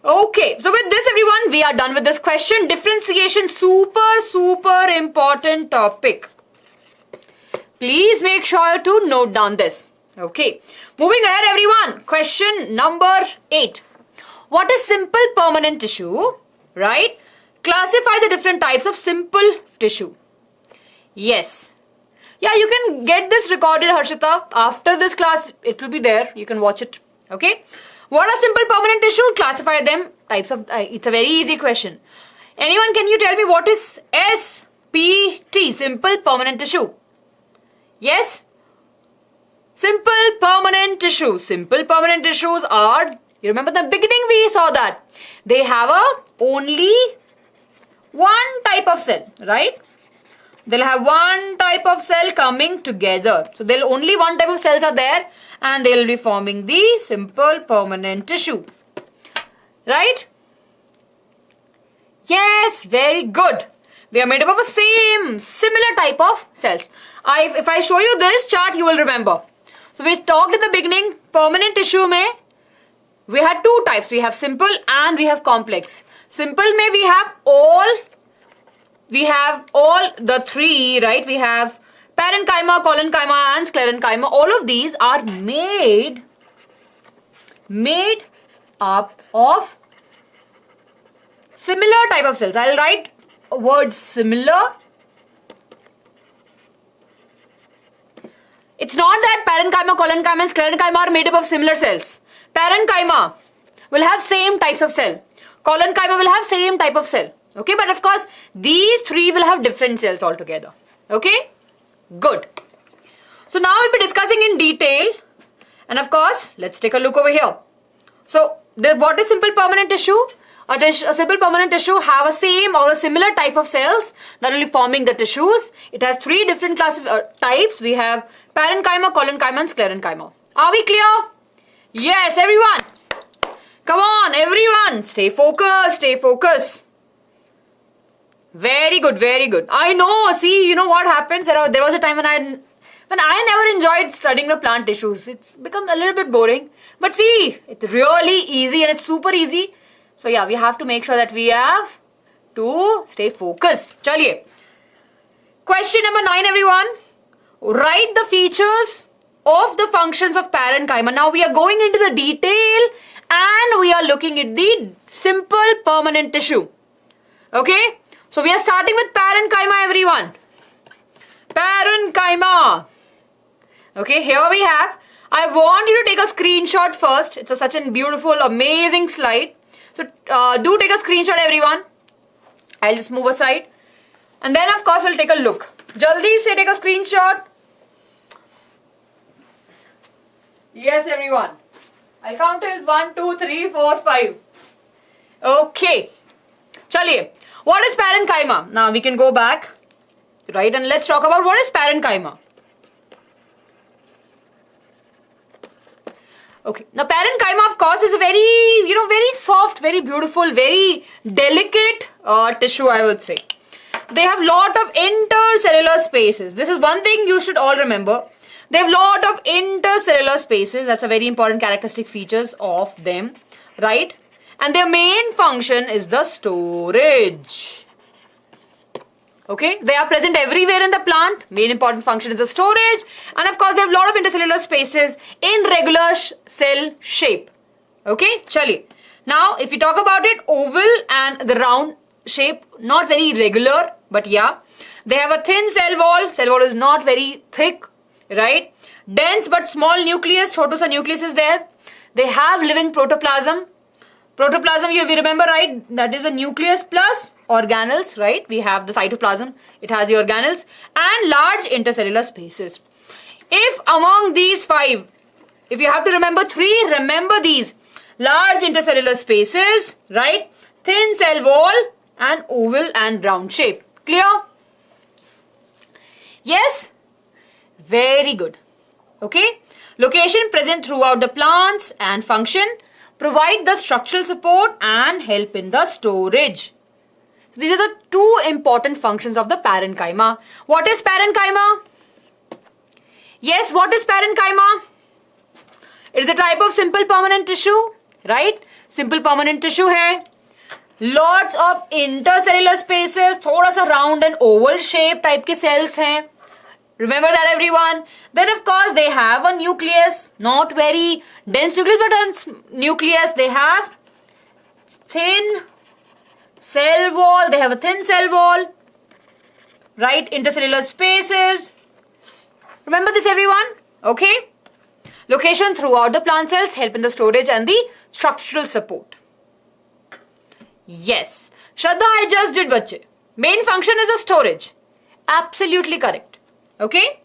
Okay, so with this everyone, we are done with this question. Differentiation, super important topic. Please make sure to note down this. Okay, moving ahead everyone. Question number 8. What is simple permanent tissue? Right? Classify the different types of simple tissue. Yes. Yeah, you can get this recorded, Harshita. After this class, it will be there. You can watch it. Okay. What are simple permanent tissue? Classify them. Types of. It's a very easy question. Anyone, can you tell me what is SPT? Simple permanent tissue. Yes. Simple permanent tissue. Simple permanent tissues are. You remember the beginning we saw that they have only one type of cell, right? They'll have one type of cell coming together. So they'll only one type of cells are there and they'll be forming the simple permanent tissue. Right? Yes, very good. They are made up of the similar type of cells. If I show you this chart, you will remember. So we talked in the beginning, permanent tissue mein, we had two types. We have simple and we have complex. Simple mein we have all the three, right? We have parenchyma, collenchyma and sclerenchyma. All of these are made up of similar type of cells. I'll write a word similar. It's not that parenchyma, collenchyma and sclerenchyma are made up of similar cells. Parenchyma will have same types of cell. Collenchyma will have same type of cell. Okay, but of course, these three will have different cells altogether. Okay, good. So now we'll be discussing in detail. And of course, let's take a look over here. So, what is simple permanent tissue? A simple permanent tissue have a same or a similar type of cells that will be forming the tissues. It has three different types. We have parenchyma, collenchyma and sclerenchyma. Are we clear? Yes, everyone. Come on, everyone. Stay focused, stay focused. Very good, very good. I know, see, you know what happens? There was a time when I never enjoyed studying the plant tissues. It's become a little bit boring. But see, it's really easy and it's super easy. So yeah, we have to make sure that we have to stay focused. Chaliye. Question number 9, everyone. Write the features of the functions of parenchyma. Now we are going into the detail and we are looking at the simple permanent tissue. Okay? So we are starting with parenchyma, everyone. Parenchyma. Okay, here we have. I want you to take a screenshot first. It's such a beautiful, amazing slide. So do take a screenshot, everyone. I'll just move aside. And then of course we'll take a look. Jaldi se take a screenshot. Yes, everyone. I'll count till 1, 2, 3, 4, 5. Okay. Chaliye. What is parenchyma? Now we can go back, right, and let's talk about what is parenchyma. Okay. Now parenchyma, of course, is a very, very soft, very beautiful, very delicate tissue, I would say. They have lot of intercellular spaces. This is one thing you should all remember. They have lot of intercellular spaces. That's a very important characteristic features of them, right? And their main function is the storage. Okay, they are present everywhere in the plant. Main important function is the storage. And of course, they have a lot of intercellular spaces in regular cell shape. Okay, chali. Now, if you talk about it, oval and the round shape, not very regular, but yeah. They have a thin cell wall. Cell wall is not very thick, right? Dense but small nucleus. Chotu sa nucleus is there. They have living protoplasm. Protoplasm, you remember, right? That is a nucleus plus organelles, right? We have the cytoplasm. It has the organelles and large intercellular spaces. If among these 5, if you have to remember 3, remember these. Large intercellular spaces, right? Thin cell wall and oval and round shape. Clear? Yes? Very good. Okay? Location present throughout the plants and function. Provide the structural support and help in the storage. These are the 2 important functions of the parenchyma. What is parenchyma? Yes, what is parenchyma? It is a type of simple permanent tissue, right? Simple permanent tissue है. Lots of intercellular spaces, थोड़ा सा round and oval shape type के cells हैं. Remember that, everyone. Then of course they have a nucleus, not very dense nucleus, but a nucleus. They have thin cell wall. They have a thin cell wall, right? Intercellular spaces. Remember this, everyone. Okay. Location throughout the plant cells help in the storage and the structural support. Yes. Shraddha, I just did, bachche. Main function is the storage. Absolutely correct. Okay.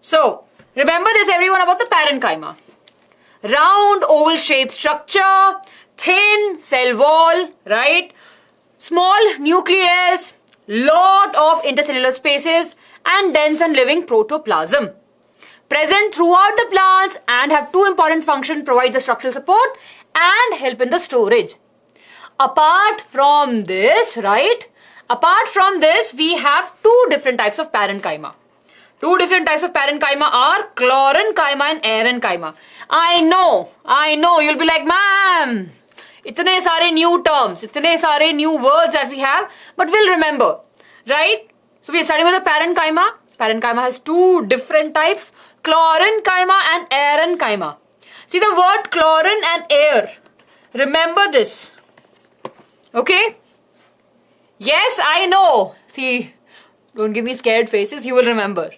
So, remember this, everyone, about the parenchyma. Round oval shaped structure, thin cell wall, right? Small nucleus, lot of intercellular spaces and dense and living protoplasm. Present throughout the plants and have two important functions: provide the structural support and help in the storage. Apart from this, right? Apart from this, we have two different types of parenchyma. Two different types of parenchyma are sclerenchyma and parenchyma. I know, you'll be like, ma'am, itne sare new terms, itne sare new words that we have, but we'll remember, right? So we are starting with the parenchyma. Parenchyma has two different types, sclerenchyma and parenchyma. See the word scleren and air. Remember this. Okay? Yes, I know. See, don't give me scared faces, you will remember.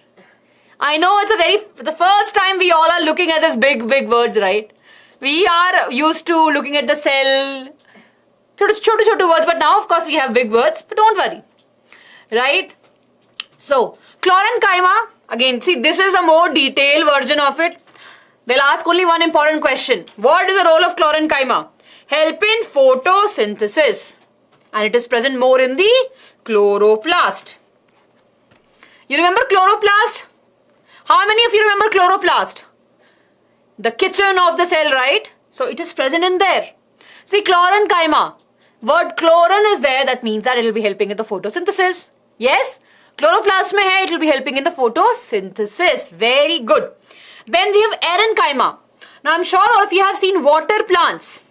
I know it's the first time we all are looking at this big words, right? We are used to looking at the cell, chotu words, but now of course we have big words, but don't worry. Right? So, sclerenchyma, again, see, this is a more detailed version of it. They'll ask only one important question. What is the role of sclerenchyma? Help in photosynthesis. And it is present more in the chloroplast. You remember chloroplast? How many of you remember chloroplast? The kitchen of the cell, right? So it is present in there. See, sclerenchyma. Word chlorine is there, that means that it will be helping in the photosynthesis. Yes? Chloroplast mein hai, it will be helping in the photosynthesis. Very good. Then we have parenchyma. Now I'm sure all of you have seen water plants.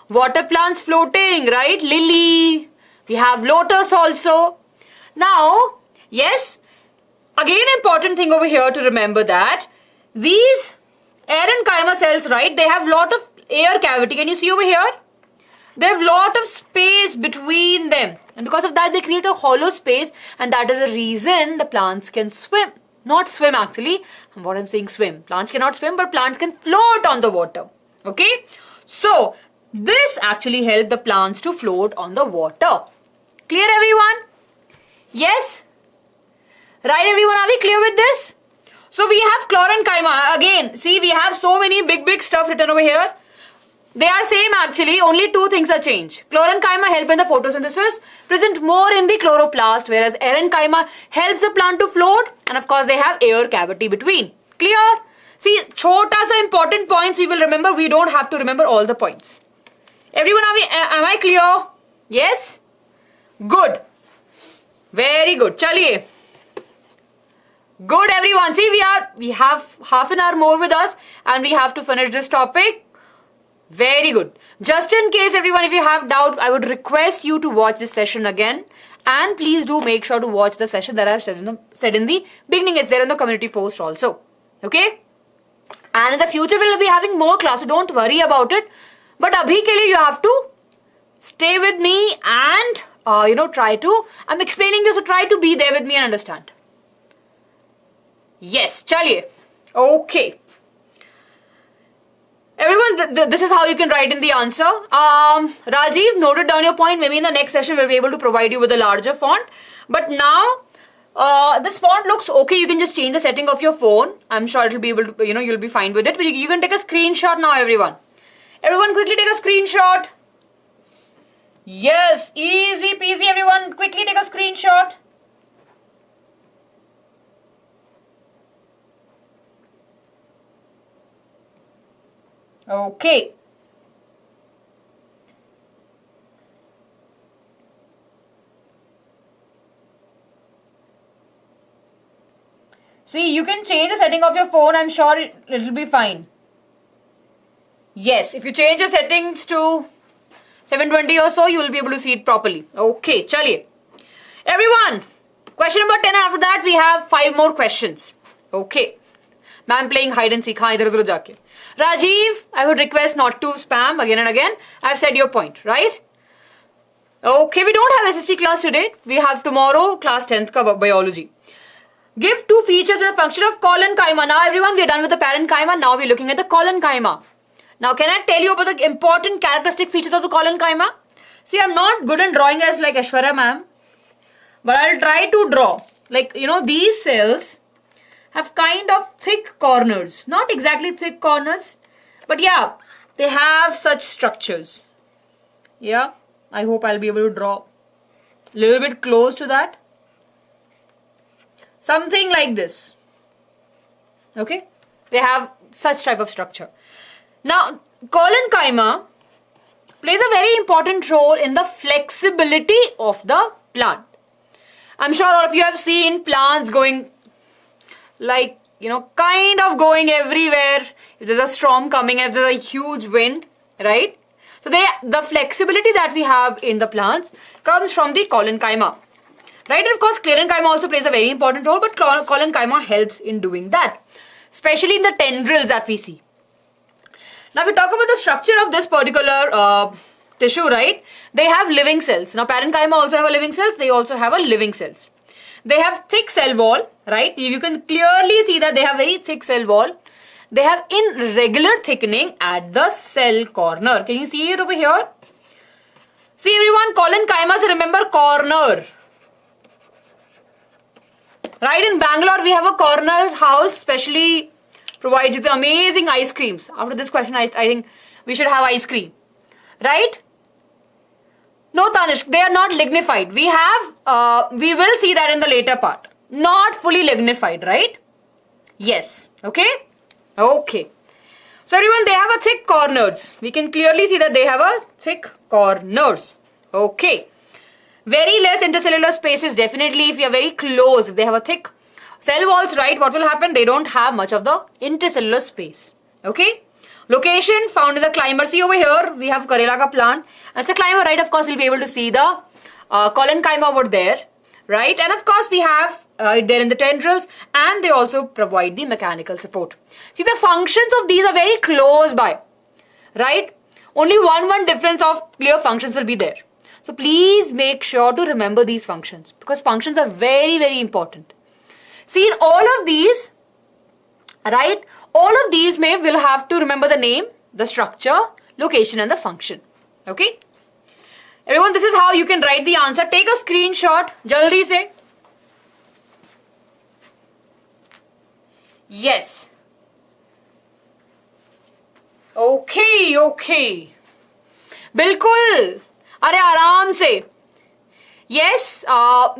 Water plants floating, right? Lily. We have lotus also. Now, yes, again important thing over here to remember that these parenchyma cells, right, they have lot of air cavity. Can you see over here? They have lot of space between them. And because of that, they create a hollow space. And that is the reason the plants can swim. Not swim actually. What I'm saying, swim. Plants cannot swim, but plants can float on the water. Okay? So, this actually helps the plants to float on the water. Clear, everyone? Yes? Right, everyone? Are we clear with this? So, we have sclerenchyma. Again, see, we have so many big stuff written over here. They are same actually, only two things are changed. Sclerenchyma help in the photosynthesis, present more in the chloroplast, whereas parenchyma helps the plant to float, and of course they have air cavity between. Clear? See, chota sa important points we will remember, we don't have to remember all the points. Everyone, am I clear? Yes? Good. Very good. Chaliye. Good, everyone. See, we have half an hour more with us and we have to finish this topic. Very good. Just in case, everyone, if you have doubt, I would request you to watch this session again. And please do make sure to watch the session that I said in the beginning. It's there in the community post also. Okay? And in the future, we'll be having more classes. Don't worry about it. But abhi ke liye you have to stay with me and, I'm explaining you, so try to be there with me and understand. Yes, chaliye. Okay. Everyone, this is how you can write in the answer. Rajiv, noted down your point. Maybe in the next session, we'll be able to provide you with a larger font. But now, this font looks okay. You can just change the setting of your phone. I'm sure it'll be able to, you'll be fine with it. But you can take a screenshot now, everyone. Everyone, quickly take a screenshot. Yes, easy peasy, everyone. Quickly take a screenshot. Okay. See, you can change the setting of your phone. I'm sure it'll be fine. Yes, if you change your settings to 720 or so, you will be able to see it properly. Okay, chaliye. Everyone, question number 10. After that, we have 5 more questions. Okay. Ma'am playing hide and seek. Haan, idhar udhar jaake. Rajiv, I would request not to spam again and again. I've said your point, right? Okay, we don't have SST class today. We have tomorrow class 10th ka biology. Give 2 features in the function of colon kaima. Now everyone, we are done with the parenchyma. Now we're looking at the colon kaima. Now can I tell you about the important characteristic features of the colon kaima? See, I'm not good in drawing as like Aishwarya ma'am. But I'll try to draw. Like, you know, these cells have kind of thick corners. Not exactly thick corners. But yeah, they have such structures. Yeah, I hope I'll be able to draw a little bit close to that. Something like this. Okay? They have such type of structure. Now, colon kaima plays a very important role in the flexibility of the plant. I'm sure all of you have seen plants going like, you know, kind of going everywhere. If there's a storm coming, if there's a huge wind, right? So the flexibility that we have in the plants comes from the colon kaima. Right? And of course, sclerenchyma also plays a very important role, but colon kaima helps in doing that. Especially in the tendrils that we see. Now, we talk about the structure of this particular tissue, right? They have living cells. Now, parenchyma also have a living cells. They also have a living cells. They have thick cell wall, right? You can clearly see that they have very thick cell wall. They have irregular thickening at the cell corner. Can you see it over here? See everyone, colon chimas, remember corner. Right, in Bangalore, we have a corner house, specially provides you the amazing ice creams. After this question, I think we should have ice cream. Right? No, Tanishq, they are not lignified. We will see that in the later part. Not fully lignified, right? Yes. Okay? Okay. So everyone, they have a thick corners. We can clearly see that they have a thick corners. Okay. Very less intercellular spaces, definitely if you are very close, if they have a thick cell walls, right, what will happen? They don't have much of the intercellular space. Okay. Location found in the climber. See over here, we have Karela ka plant. That's a climber, right? Of course, we'll be able to see the colon chyma over there, right? And of course, we have there in the tendrils, and they also provide the mechanical support. See, the functions of these are very close by, right? Only one difference of clear functions will be there. So please make sure to remember these functions, because functions are very, very important. See, in all of these, right, all of these will have to remember the name, the structure, location and the function. Okay. Everyone, this is how you can write the answer. Take a screenshot. Jaldi se. Yes. Okay, okay. Bilkul. Are aaram se. Yes,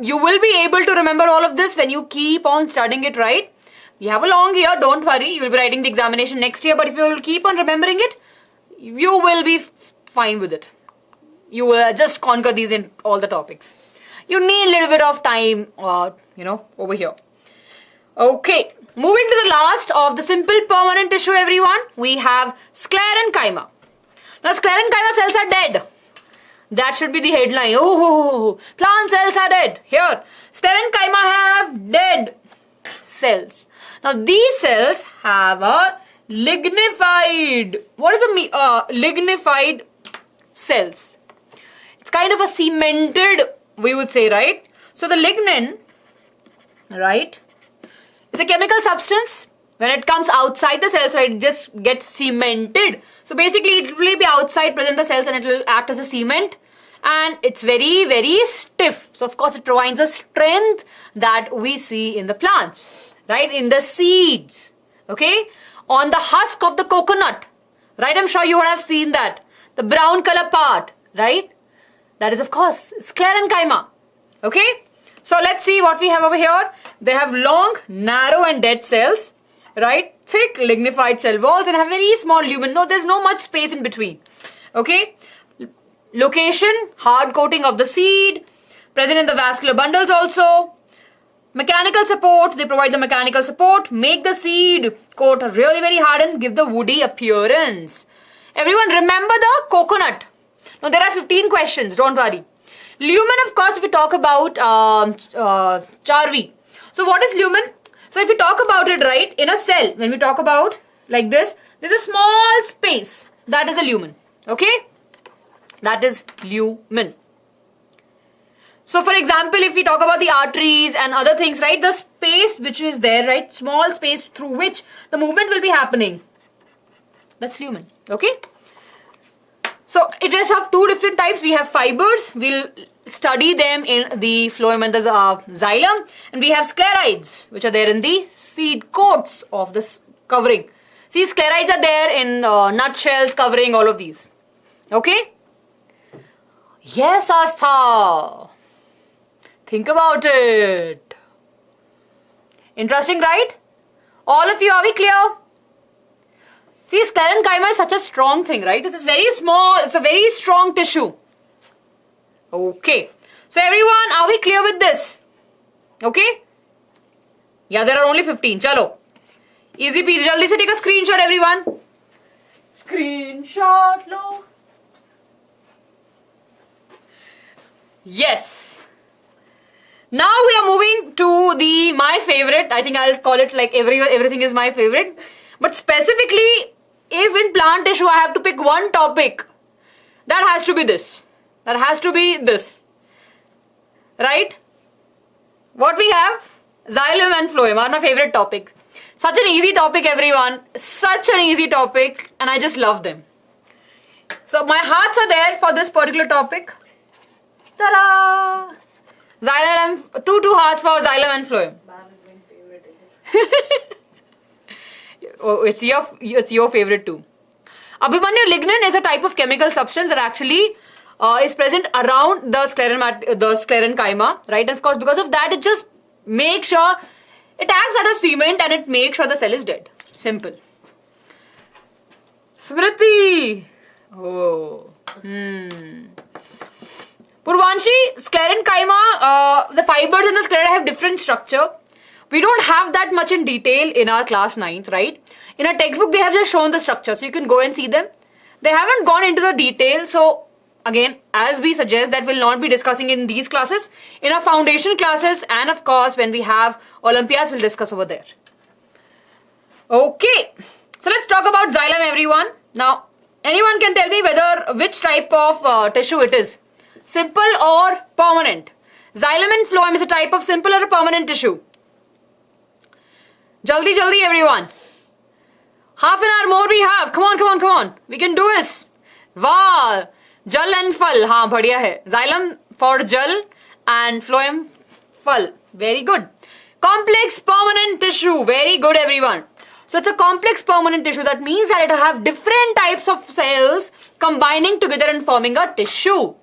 you will be able to remember all of this when you keep on studying it, right? We have a long year, don't worry. You will be writing the examination next year, but if you will keep on remembering it, you will be fine with it. You will just conquer these in all the topics. You need a little bit of time, over here. Okay, moving to the last of the simple permanent tissue, everyone. We have sclerenchyma. Now, sclerenchyma cells are dead. That should be the headline. Oh, plant cells are dead. Here, sclerenchyma have dead cells. Now, these cells have a lignified. What is a lignified cells? It's kind of a cemented, we would say, right? So, the lignin, right, is a chemical substance. When it comes outside the cells, right, it just gets cemented. So, basically, it will be outside present the cells and it will act as a cement. And it's very, very stiff. So, of course, it provides a strength that we see in the plants, right? In the seeds, okay? On the husk of the coconut, right? I'm sure you would have seen that. The brown color part, right? That is, of course, sclerenchyma, okay? So, let's see what we have over here. They have long, narrow and dead cells, right? Thick lignified cell walls and have very small lumen. No, there's no much space in between, okay? Location, hard coating of the seed, present in the vascular bundles also. Mechanical support, they provide the mechanical support, make the seed coat really very hardened, give the woody appearance. Everyone remember the coconut. Now there are 15 questions, don't worry. Lumen, of course, if we talk about Charvi. So what is lumen? So if we talk about it, right, in a cell, when we talk about like this, there's a small space. That is a lumen. Okay? That is lumen. So for example, if we talk about the arteries and other things, right, the space which is there, right, small space through which the movement will be happening. That's lumen. Okay? So it does have two different types. We have fibers. We'll study them in the phloem and the xylem. And we have sclerides, which are there in the seed coats of this covering. See, sclerides are there in nutshells covering all of these. Okay? Yes, Astha. Think about it. Interesting, right? All of you, are we clear? See, sclerenchyma is such a strong thing, right? It is very small. It's a very strong tissue. Okay. So everyone, are we clear with this? Okay? Yeah, there are only 15. Chalo. Easy peasy. Jaldi se take a screenshot, everyone. Screenshot lo. Yes. Now we are moving to the my favorite. I think I'll call it like everything is my favorite. But specifically, if in plant tissue I have to pick one topic, that has to be this. That has to be this. Right? What we have? Xylem and phloem are my favorite topic. Such an easy topic, everyone. Such an easy topic. And I just love them. So my hearts are there for this particular topic. Ta-da! Xylem, two hearts for xylem and phloem. Ma'am is my favorite, is it? Oh, it's your favorite too. Abhimanyu, lignin is a type of chemical substance that actually is present around the sclerenchyma, right? And of course, because of that, it just makes sure it acts as a cement and it makes sure the cell is dead. Simple. Smriti. Oh. Purvanshi, sclerenchyma, the fibers in the sclera have different structure. We don't have that much in detail in our class 9th, right? In a textbook, they have just shown the structure, so you can go and see them. They haven't gone into the detail, so again, as we suggest, that we'll not be discussing in these classes. In our foundation classes, and of course, when we have Olympiads, we'll discuss over there. Okay, so let's talk about xylem, everyone. Now, anyone can tell me which type of tissue it is? Simple or permanent? Xylem and phloem is a type of simple or a permanent tissue? Jaldi, jaldi, everyone. Half an hour more we have. Come on. We can do this. Wow. Jal and phal. Haan, badhiya hai. Xylem for jal and phloem phal. Very good. Complex permanent tissue. Very good, everyone. So it's a complex permanent tissue. That means that it will have different types of cells combining together and forming a tissue.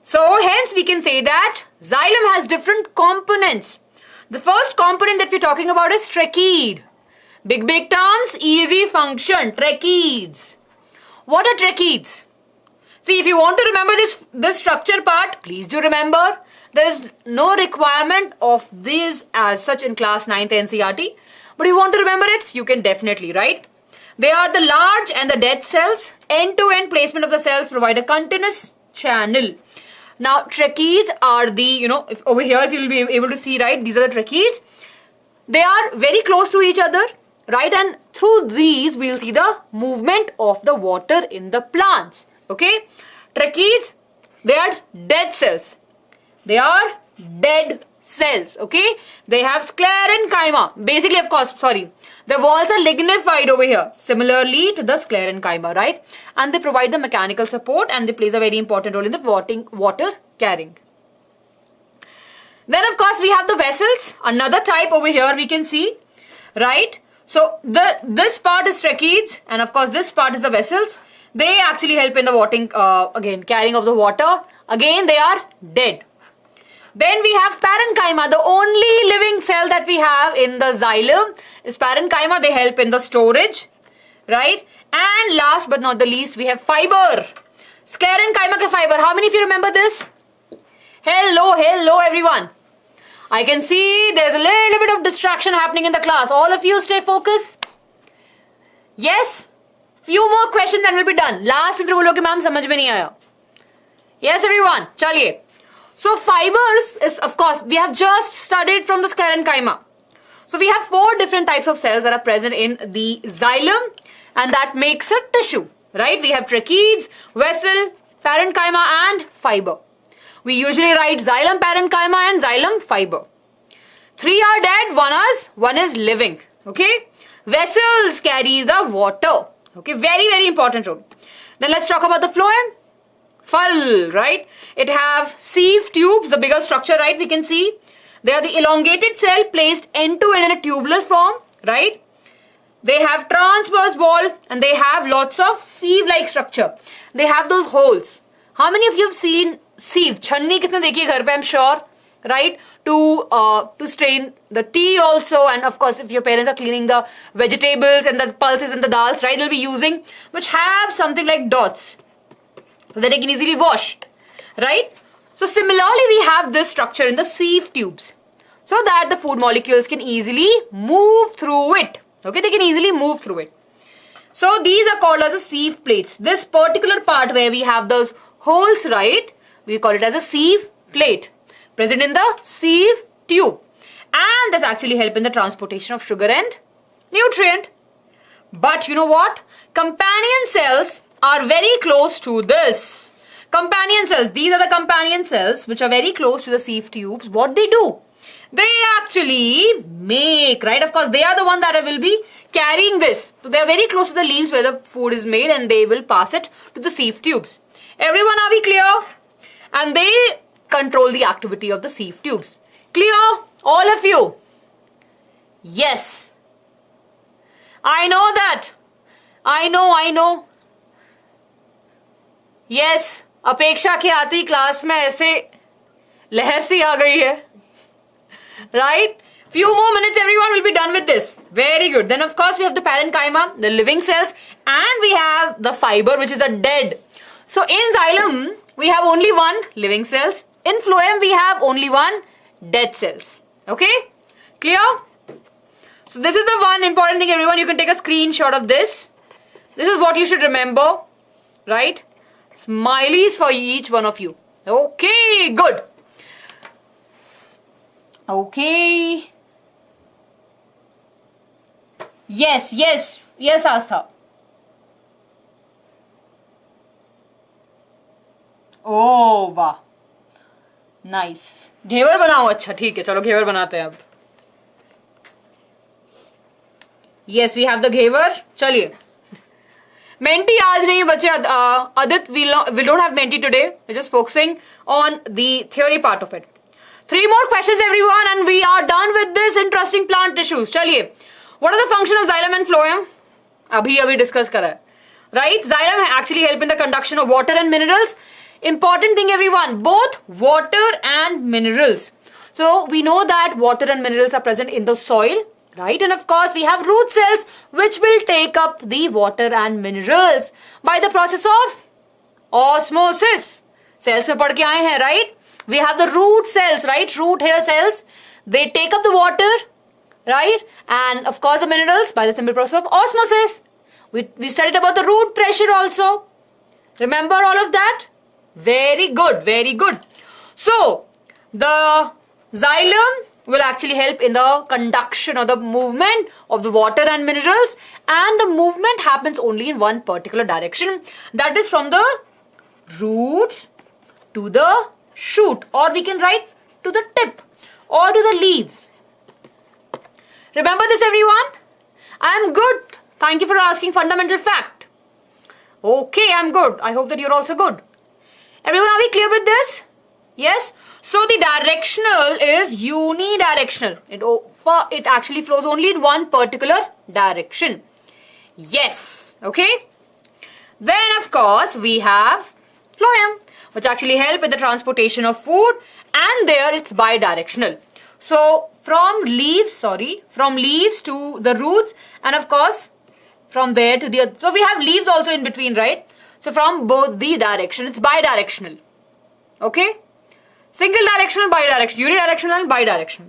So hence we can say that xylem has different components. The first component that we're talking about is tracheid. Big terms, easy function, tracheads. What are tracheads? See, if you want to remember this structure part, please do remember. There is no requirement of this as such in class 9th NCERT. But if you want to remember it, you can definitely, right? They are the large and the dead cells. End-to-end placement of the cells provide a continuous channel. Now, tracheads are the, over here, if you'll be able to see, right, these are the tracheads. They are very close to each other, right, and through these, we'll see the movement of the water in the plants, okay. Tracheads, they are dead cells. They are dead cells, okay. They have sclerenchyma. Basically, of course, the walls are lignified over here, similarly to the sclerenchyma, right? And they provide the mechanical support and they plays a very important role in the water carrying. Then, of course, we have the vessels. Another type over here we can see, right? So, this part is tracheads and, of course, this part is the vessels. They actually help in the carrying of the water. Again, they are dead. Then we have parenchyma, the only living cell that we have in the xylem is parenchyma. They help in the storage, right? And last but not the least, we have fiber. Sclerenchyma ke fiber. How many of you remember this? Hello everyone. I can see there's a little bit of distraction happening in the class. All of you stay focused. Yes? Few more questions and we'll be done. Last में फिर बोलोगे ma'am समझ में नहीं आया. Yes everyone, चलिए. So fibers is, of course, we have just studied from the sclerenchyma. So we have 4 different types of cells that are present in the xylem, and that makes a tissue, right? We have tracheids, vessel, parenchyma and fiber. We usually write xylem parenchyma and xylem fiber. 3 are dead, one is living, okay? Vessels carry the water, okay? Very, very important role. Then let's talk about the phloem. Full, right? It have sieve tubes, the bigger structure, right? We can see. They are the elongated cell placed end to end in a tubular form, right? They have transverse wall and they have lots of sieve-like structure. They have those holes. How many of you have seen sieve? Channi kisne dekhi ghar pe, I'm sure, right? To strain the tea also, and of course if your parents are cleaning the vegetables and the pulses and the dals, right? They'll be using, which have something like dots, so that they can easily wash, right? So similarly, we have this structure in the sieve tubes, so that the food molecules can easily move through it. Okay, they can easily move through it. So these are called as a sieve plates. This particular part where we have those holes, right? We call it as a sieve plate, present in the sieve tube. And this actually help in the transportation of sugar and nutrient. But you know what? Companion cells are very close to this. Companion cells, these are the companion cells which are very close to the sieve tubes. What they do? They actually make, right? Of course, they are the one that will be carrying this. So they are very close to the leaves where the food is made, and they will pass it to the sieve tubes. Everyone, are we clear? And they control the activity of the sieve tubes. Clear? All of you? Yes. I know that. I know. Yes. अपेक्षा के आती class में ऐसे लहर सी आ गई है. Right? Few more minutes, everyone will be done with this. Very good. Then of course we have the parenchyma, the living cells, and we have the fiber, which is the dead. So in xylem, we have only 1 living cells. In phloem, we have only 1 dead cells. Okay? Clear? So this is the one important thing, everyone. You can take a screenshot of this. This is what you should remember. Right? Smileys for each one of you. Okay, good. Okay. Yes, Astha. Oh, वाह. Nice. घेवर बनाओ. अच्छा ठीक है, चलो घेवर बनाते हैं अब. Yes, we have the घेवर. चलिए. Menti आज नहीं बच्चे. Adit, we don't have Menti today. We're just focusing on the theory part of it. 3 more questions, everyone, and we are done with this interesting plant tissues. चलिए. What are the functions of xylem and phloem? अभी discuss करा है. Right? Xylem actually help in the conduction of water and minerals. Important thing, everyone, both water and minerals. So we know that water and minerals are present in the soil, right? And of course we have root cells which will take up the water and minerals by the process of osmosis. Cells में पढ़ के आए हैं, right? We have the root cells, right? Root hair cells. They take up the water, right? And of course the minerals by the simple process of osmosis. We studied about the root pressure also. Remember all of that? Very good, very good. So, the xylem will actually help in the conduction or the movement of the water and minerals, and the movement happens only in one particular direction, that is from the roots to the shoot, or we can write to the tip or to the leaves. Remember this, everyone? I am good. Thank you for asking fundamental fact. Okay, I am good. I hope that you're also good. Everyone, are we clear with this? Yes? So the directional is unidirectional. It actually flows only in one particular direction. Yes. Okay? Then of course we have phloem, which actually help with the transportation of food, and there it's bidirectional. So from leaves to the roots, and of course from there to the other. So we have leaves also in between, right? So from both the direction, it's bidirectional. Okay? Single directional, bidirectional, unidirectional and bidirectional.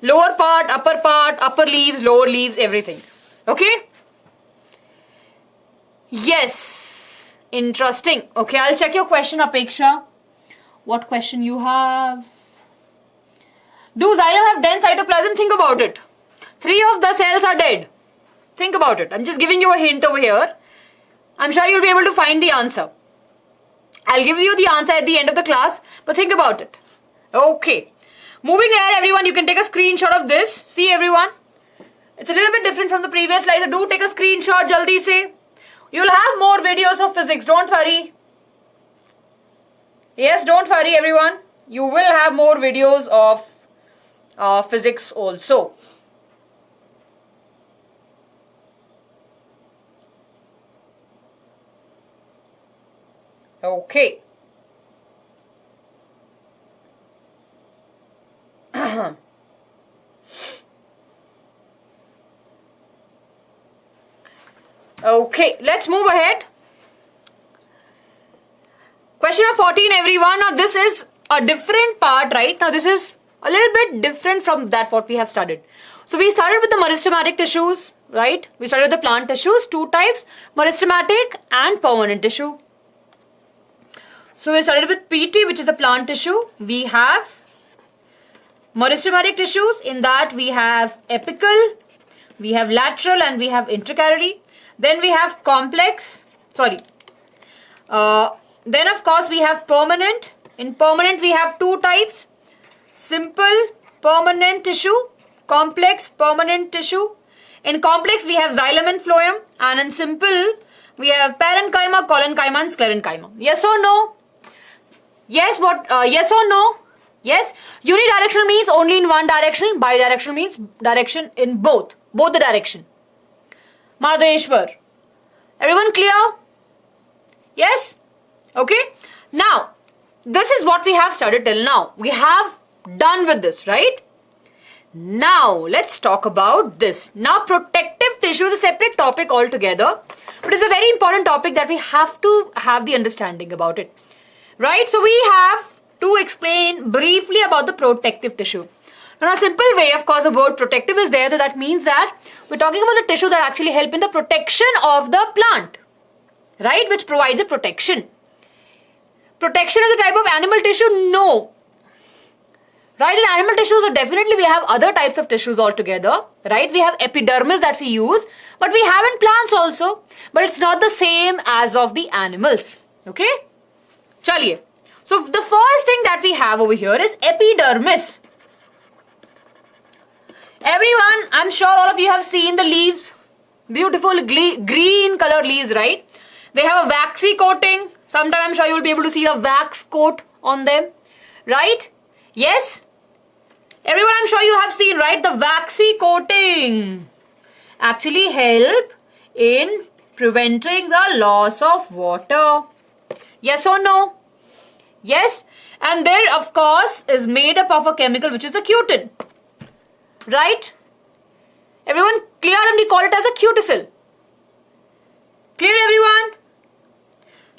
Lower part, upper leaves, lower leaves, everything. Okay? Yes. Interesting. Okay, I'll check your question, Apeksha. What question you have? Do xylem have dense cytoplasm? Think about it. 3 of the cells are dead. Think about it. I'm just giving you a hint over here. I'm sure you'll be able to find the answer. I'll give you the answer at the end of the class, but think about it. Okay. Moving ahead, everyone, you can take a screenshot of this. See, everyone. It's a little bit different from the previous slide, so do take a screenshot, jaldi se. You'll have more videos of physics, don't worry. Yes, don't worry, everyone. You will have more videos of physics also. Okay. Okay, let's move ahead. Question number 14, everyone. Now this is a different part, right? Now this is a little bit different from that what we have studied. So we started with the meristemaric tissues, right? We started with the plant tissues, 2 types, meristematic and permanent tissue. So we started with PT, which is the plant tissue. We have meristemaric tissues. In that we have epical, we have lateral and we have intercalary. Then we have complex, then of course we have permanent. In permanent we have 2 types, simple permanent tissue, complex permanent tissue. In complex we have xylem and phloem, and in simple we have parenchyma, collenchyma and sclerenchyma. Yes or no? Yes, yes or no? Yes. Unidirectional means only in one direction, bidirectional means direction in both the direction. Madheshwar. Everyone clear? Yes? Okay. Now, this is what we have studied till now. We have done with this, right? Now, let's talk about this. Now, protective tissue is a separate topic altogether, but it's a very important topic that we have to have the understanding about it. Right? So, we have to explain briefly about the protective tissue. Now, a simple way, of course, the word protective is there, so that means that we're talking about the tissue that actually help in the protection of the plant, right? Which provides the protection. Protection is a type of animal tissue? No. Right? In animal tissues, definitely we have other types of tissues altogether, right? We have epidermis that we use, but we have in plants also, but it's not the same as of the animals. Okay? Chaliye. So, the first thing that we have over here is epidermis. Everyone, I'm sure all of you have seen the leaves. Beautiful green color leaves, right? They have a waxy coating. Sometime I'm sure you will be able to see a wax coat on them. Right? Yes? Everyone, I'm sure you have seen, right? The waxy coating actually help in preventing the loss of water. Yes or no? Yes? And there, of course, is made up of a chemical which is the cutin. Right? Everyone clear, and we call it as a cuticle. Clear, everyone?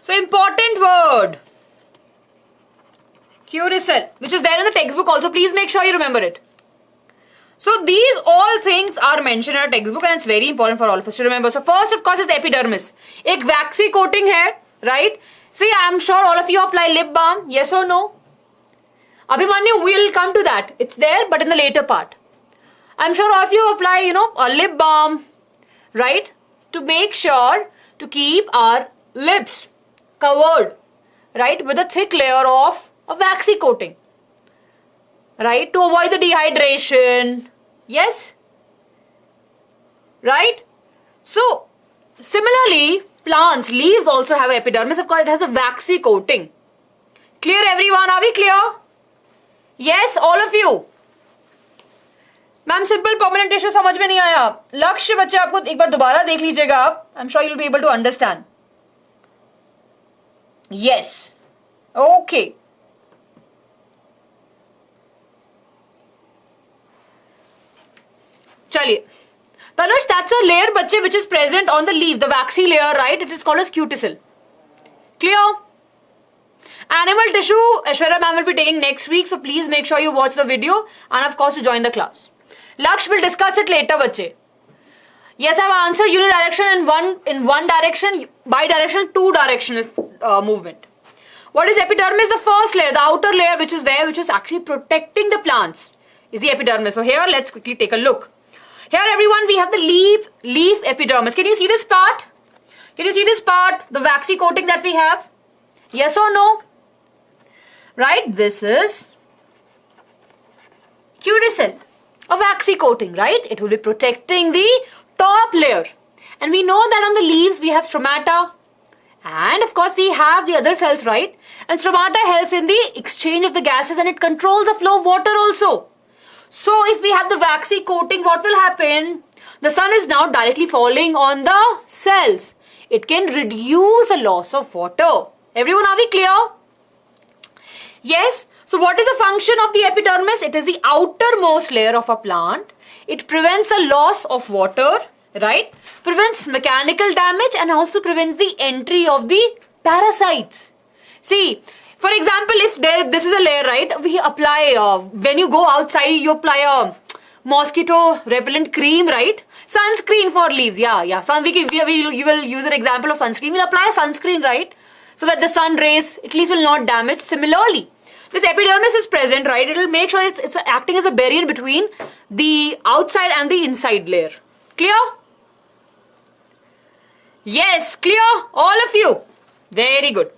So, important word. Cuticle, which is there in the textbook also. Please make sure you remember it. So, these all things are mentioned in our textbook, and it's very important for all of us to remember. So, first, of course, is the epidermis. Ek waxy coating hai, right? See, I'm sure all of you apply lip balm. Yes or no? Abhimanyu, we'll come to that. It's there, but in the later part. I'm sure all of you apply, a lip balm, right? To make sure to keep our lips covered, right? With a thick layer of a waxy coating, right? To avoid the dehydration. Yes? Right? So, similarly, plants, leaves also have epidermis. Of course, it has a waxy coating. Clear, everyone? Are we clear? Yes, all of you. Ma'am simple permanent tissue समझ में नहीं आया. लक्ष्य बच्चे आपको एक बार दोबारा देख लीजिएगा आप. I am sure you will be able to understand. Yes. Okay. चलिए. Tanush, that's a layer बच्चे which is present on the leaf, the waxy layer, right? It is called as cuticle. Clear? Animal tissue, Aishwarya ma'am will be taking next week, so please make sure you watch the video and of course to join the class. Laksh will discuss it later, bache. Yes, I have answered unidirectional in one direction, bidirectional, two directional movement. What is epidermis? The first layer, the outer layer which is there, which is actually protecting the plants, is the epidermis. So here, let's quickly take a look. Here everyone, we have the leaf epidermis. Can you see this part? Can you see this part? The waxy coating that we have? Yes or no? Right? This is cuticle, a waxy coating, right? It will be protecting the top layer. And we know that on the leaves we have stomata. And of course we have the other cells, right? And stomata helps in the exchange of the gases and it controls the flow of water also. So if we have the waxy coating, what will happen? The sun is now directly falling on the cells. It can reduce the loss of water. Everyone, are we clear? Yes. So what is the function of the epidermis? It is the outermost layer of a plant. It prevents the loss of water, right? Prevents mechanical damage and also prevents the entry of the parasites. See, for example, if this is a layer, right? We apply, when you go outside, you apply a mosquito repellent cream, right? Sunscreen for leaves, yeah. You will use an example of sunscreen. We'll apply a sunscreen, right? So that the sun rays at least will not damage. Similarly, this epidermis is present, right? It will make sure it's acting as a barrier between the outside and the inside layer. Clear? Yes, clear? All of you. Very good.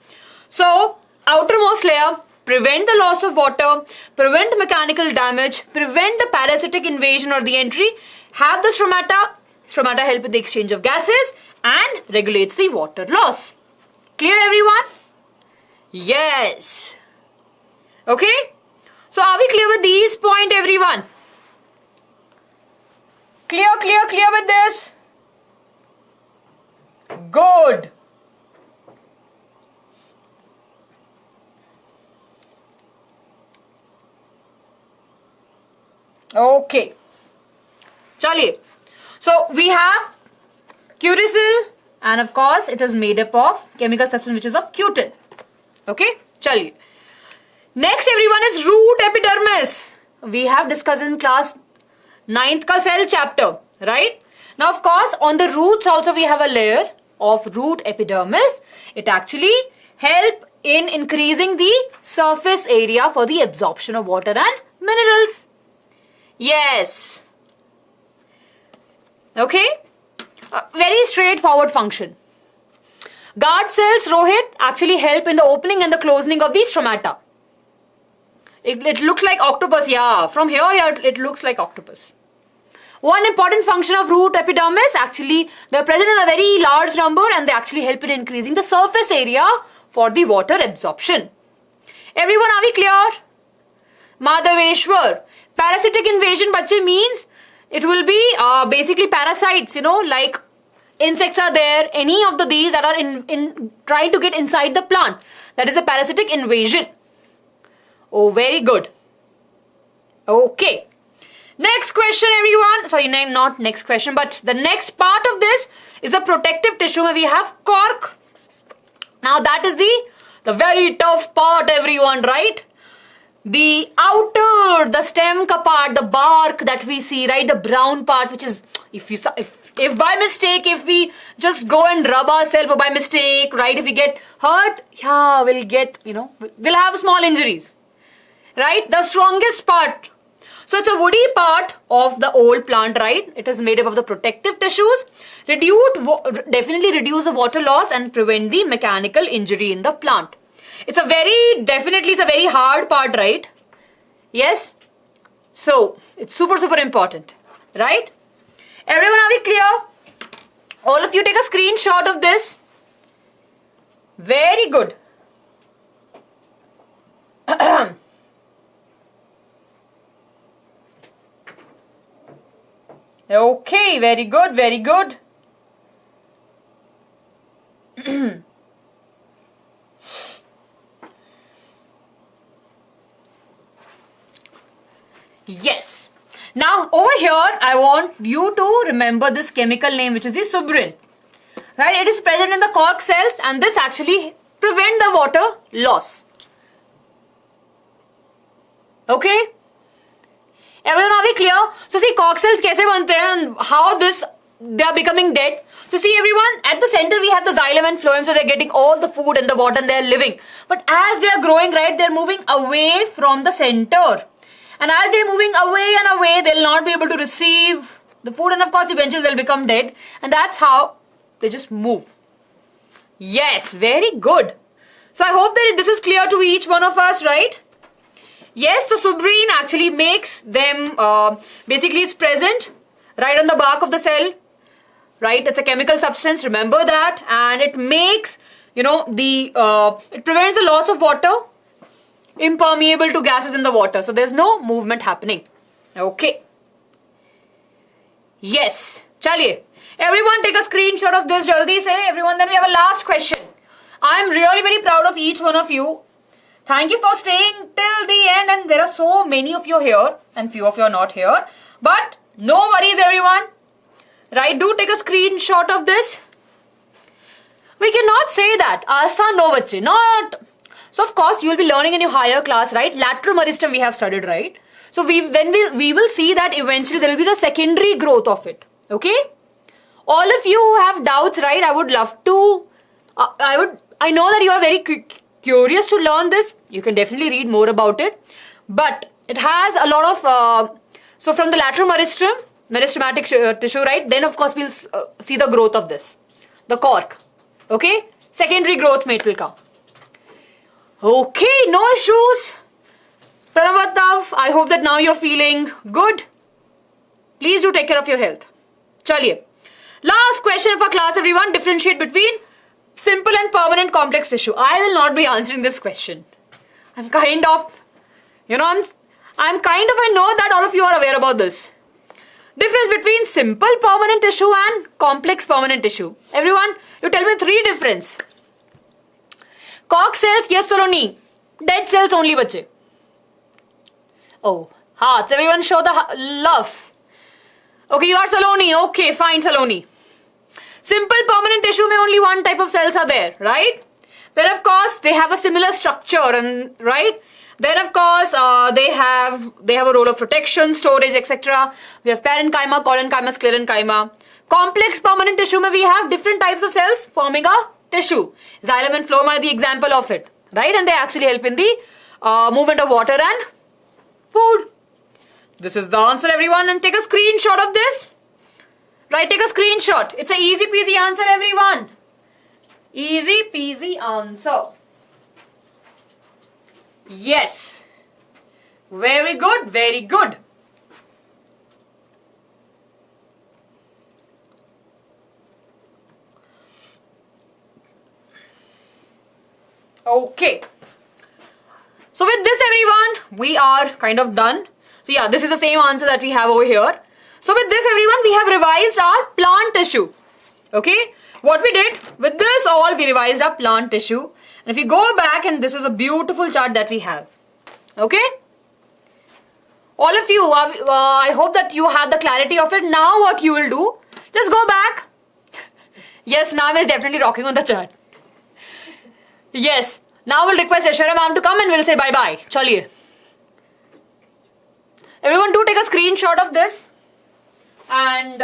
So, outermost layer, prevent the loss of water, prevent mechanical damage, prevent the parasitic invasion or the entry, have the stomata. Stomata help with the exchange of gases and regulates the water loss. Clear, everyone? Yes. Okay? So are we clear with these points, everyone? Clear with this? Good. Okay. Chaliye. So we have cuticle and of course it is made up of chemical substance which is of cutin. Okay. Chaliye. Next everyone is root epidermis. We have discussed in class 9th ka cell chapter, right? Now of course on the roots also we have a layer of root epidermis. It actually help in increasing the surface area for the absorption of water and minerals. Yes. Okay. Very straightforward function. Guard cells, Rohit, actually help in the opening and the closing of the stomata. It looks like octopus, yeah. From here, yeah, it looks like octopus. One important function of root epidermis, actually, they're present in a very large number and they actually help in increasing the surface area for the water absorption. Everyone, are we clear? Madhaveshwar. Parasitic invasion, bache, means it will be basically parasites, like insects are there, any of these that are in trying to get inside the plant. That is a parasitic invasion. Oh, very good. Okay. Next question, everyone. Sorry, not next question, but the next part of this is a protective tissue where we have cork. Now that is the very tough part, everyone, right? The outer, the stem ka part, the bark that we see, right? The brown part, which is, if by mistake, if we just go and rub ourselves or by mistake, right? If we get hurt, yeah, we'll get, we'll have small injuries, right? The strongest part. So it's a woody part of the old plant, right? It is made up of the protective tissues. Definitely reduce the water loss and prevent the mechanical injury in the plant. It's a very hard part, right? Yes? So, it's super important, right? Everyone, are we clear? All of you take a screenshot of this. Very good. Okay, very good. Yes. Now over here I want you to remember this chemical name which is the subrin. Right? It is present in the cork cells and this actually prevent the water loss. Okay? Everyone, are we clear? So see, cork cells kaise bante hain and how they are becoming dead. So see everyone, at the center we have the xylem and phloem, so they're getting all the food and the water and they're living. But as they are growing, right, they're moving away from the center. And as they're moving away and away, they'll not be able to receive the food, and of course eventually they'll become dead. And that's how they just move. Yes, very good. So I hope that this is clear to each one of us, right? Yes, the suberin actually makes them, basically it's present right on the bark of the cell. Right, it's a chemical substance, remember that, and it makes, it prevents the loss of water, impermeable to gases in the water, so there's no movement happening. Okay. Yes, chaliye. Everyone take a screenshot of this, jaldi se, everyone, then we have a last question. I'm really very proud of each one of you. Thank you for staying till the end, and there are so many of you here, and few of you are not here, but no worries everyone. Right, do take a screenshot of this. We cannot say that. Asa no bache, not. So of course you will be learning in your higher class, right? Lateral meristem we have studied, right? So we will see that eventually there will be the secondary growth of it. Okay? All of you who have doubts, right? I would love to. I know that you are very curious to learn this. You can definitely read more about it. But it has a lot of. So from the lateral meristematic tissue, right? Then of course we'll see the growth of this, the cork. Okay, secondary growth it will come. Okay, no issues. Pranavatav, I hope that now you're feeling good. Please do take care of your health. Chaliye. Last question of our class, everyone. Differentiate between simple and permanent complex tissue. I will not be answering this question. I'm kind of, I know that all of you are aware about this. Difference between simple permanent tissue and complex permanent tissue. Everyone, you tell me three difference. Cork cells, yes or no? Dead cells only bache. Oh, hearts. Everyone show the love. Okay, you are Saloni. Okay, fine, Saloni. Simple permanent tissue mein only one type of cells are there, right? Then of course they have a similar structure, and right? Then of course they have a role of protection, storage, etc. We have parenchyma, collenchyma, sclerenchyma. Complex permanent tissue mein we have different types of cells forming a tissue. Xylem and phloem are the example of it, right? And they actually help in the movement of water and food. This is the answer, everyone, and take a screenshot of this. Right, take a screenshot. It's an easy peasy answer, everyone. Easy peasy answer. Yes. Very good, very good. Okay. So with this, everyone, we are kind of done. So yeah, this is the same answer that we have over here. So with this, everyone, we have revised our plant tissue. Okay. What we did with this all, we revised our plant tissue. And if you go back, and this is a beautiful chart that we have. Okay. All of you, I hope that you have the clarity of it. Now what you will do, just go back. Yes, Naam is definitely rocking on the chart. Yes. Now we'll request Aishwarya ma'am to come and we'll say bye-bye. Chaliye. Everyone do take a screenshot of this. And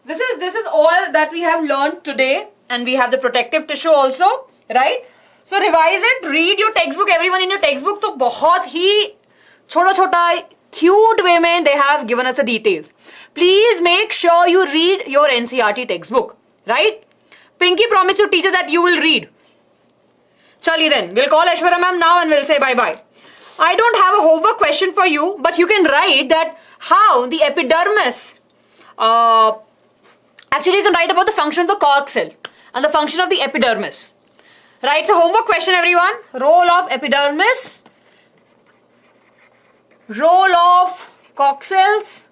this is all that we have learned today. And we have the protective tissue also. Right? So revise it. Read your textbook. Everyone in your textbook. So बहुत ही छोटा cute way में they have given us the details. Please make sure you read your NCERT textbook. Right? Pinky promised your teacher that you will read. Chali then. We'll call Aishwarya ma'am now and we'll say bye-bye. I don't have a homework question for you, but you can write that how the epidermis, actually you can write about the function of the cork cell and the function of the epidermis. Right, so homework question, everyone. Role of epidermis, role of cork cells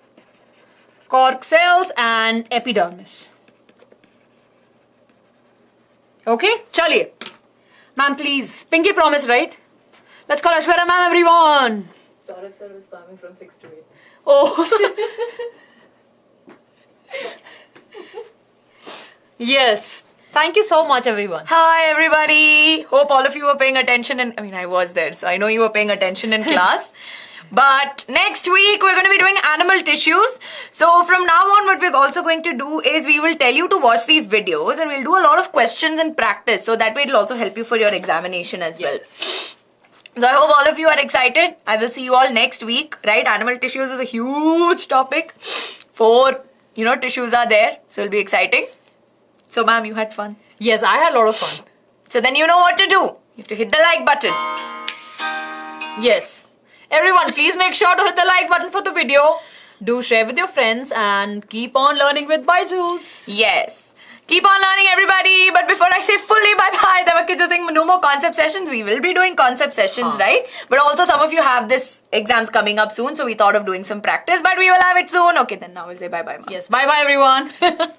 and epidermis. Okay, chaliye. Ma'am, please. Pinky promise, right? Let's call Aishwarya ma'am, everyone. Saurabh sir was spamming from 6 to 8. Oh. Yes. Thank you so much, everyone. Hi, everybody. Hope all of you were paying attention. I was there, so I know you were paying attention in class. But next week, we're going to be doing animal tissues. So from now on, what we're also going to do is we will tell you to watch these videos and we'll do a lot of questions and practice. So that way it'll also help you for your examination as well. So I hope all of you are excited. I will see you all next week, right? Animal tissues is a huge topic. 4, tissues are there. So it'll be exciting. So ma'am, you had fun. Yes, I had a lot of fun. So then you know what to do. You have to hit the like button. Yes. Everyone, please make sure to hit the like button for the video. Do share with your friends and keep on learning with BYJU'S. Yes. Keep on learning, everybody. But before I say fully bye-bye, there were kids who saying no more concept sessions. We will be doing concept sessions, right? But also some of you have this exams coming up soon. So we thought of doing some practice. But we will have it soon. Okay, then now we'll say bye-bye. Yes, bye-bye, everyone.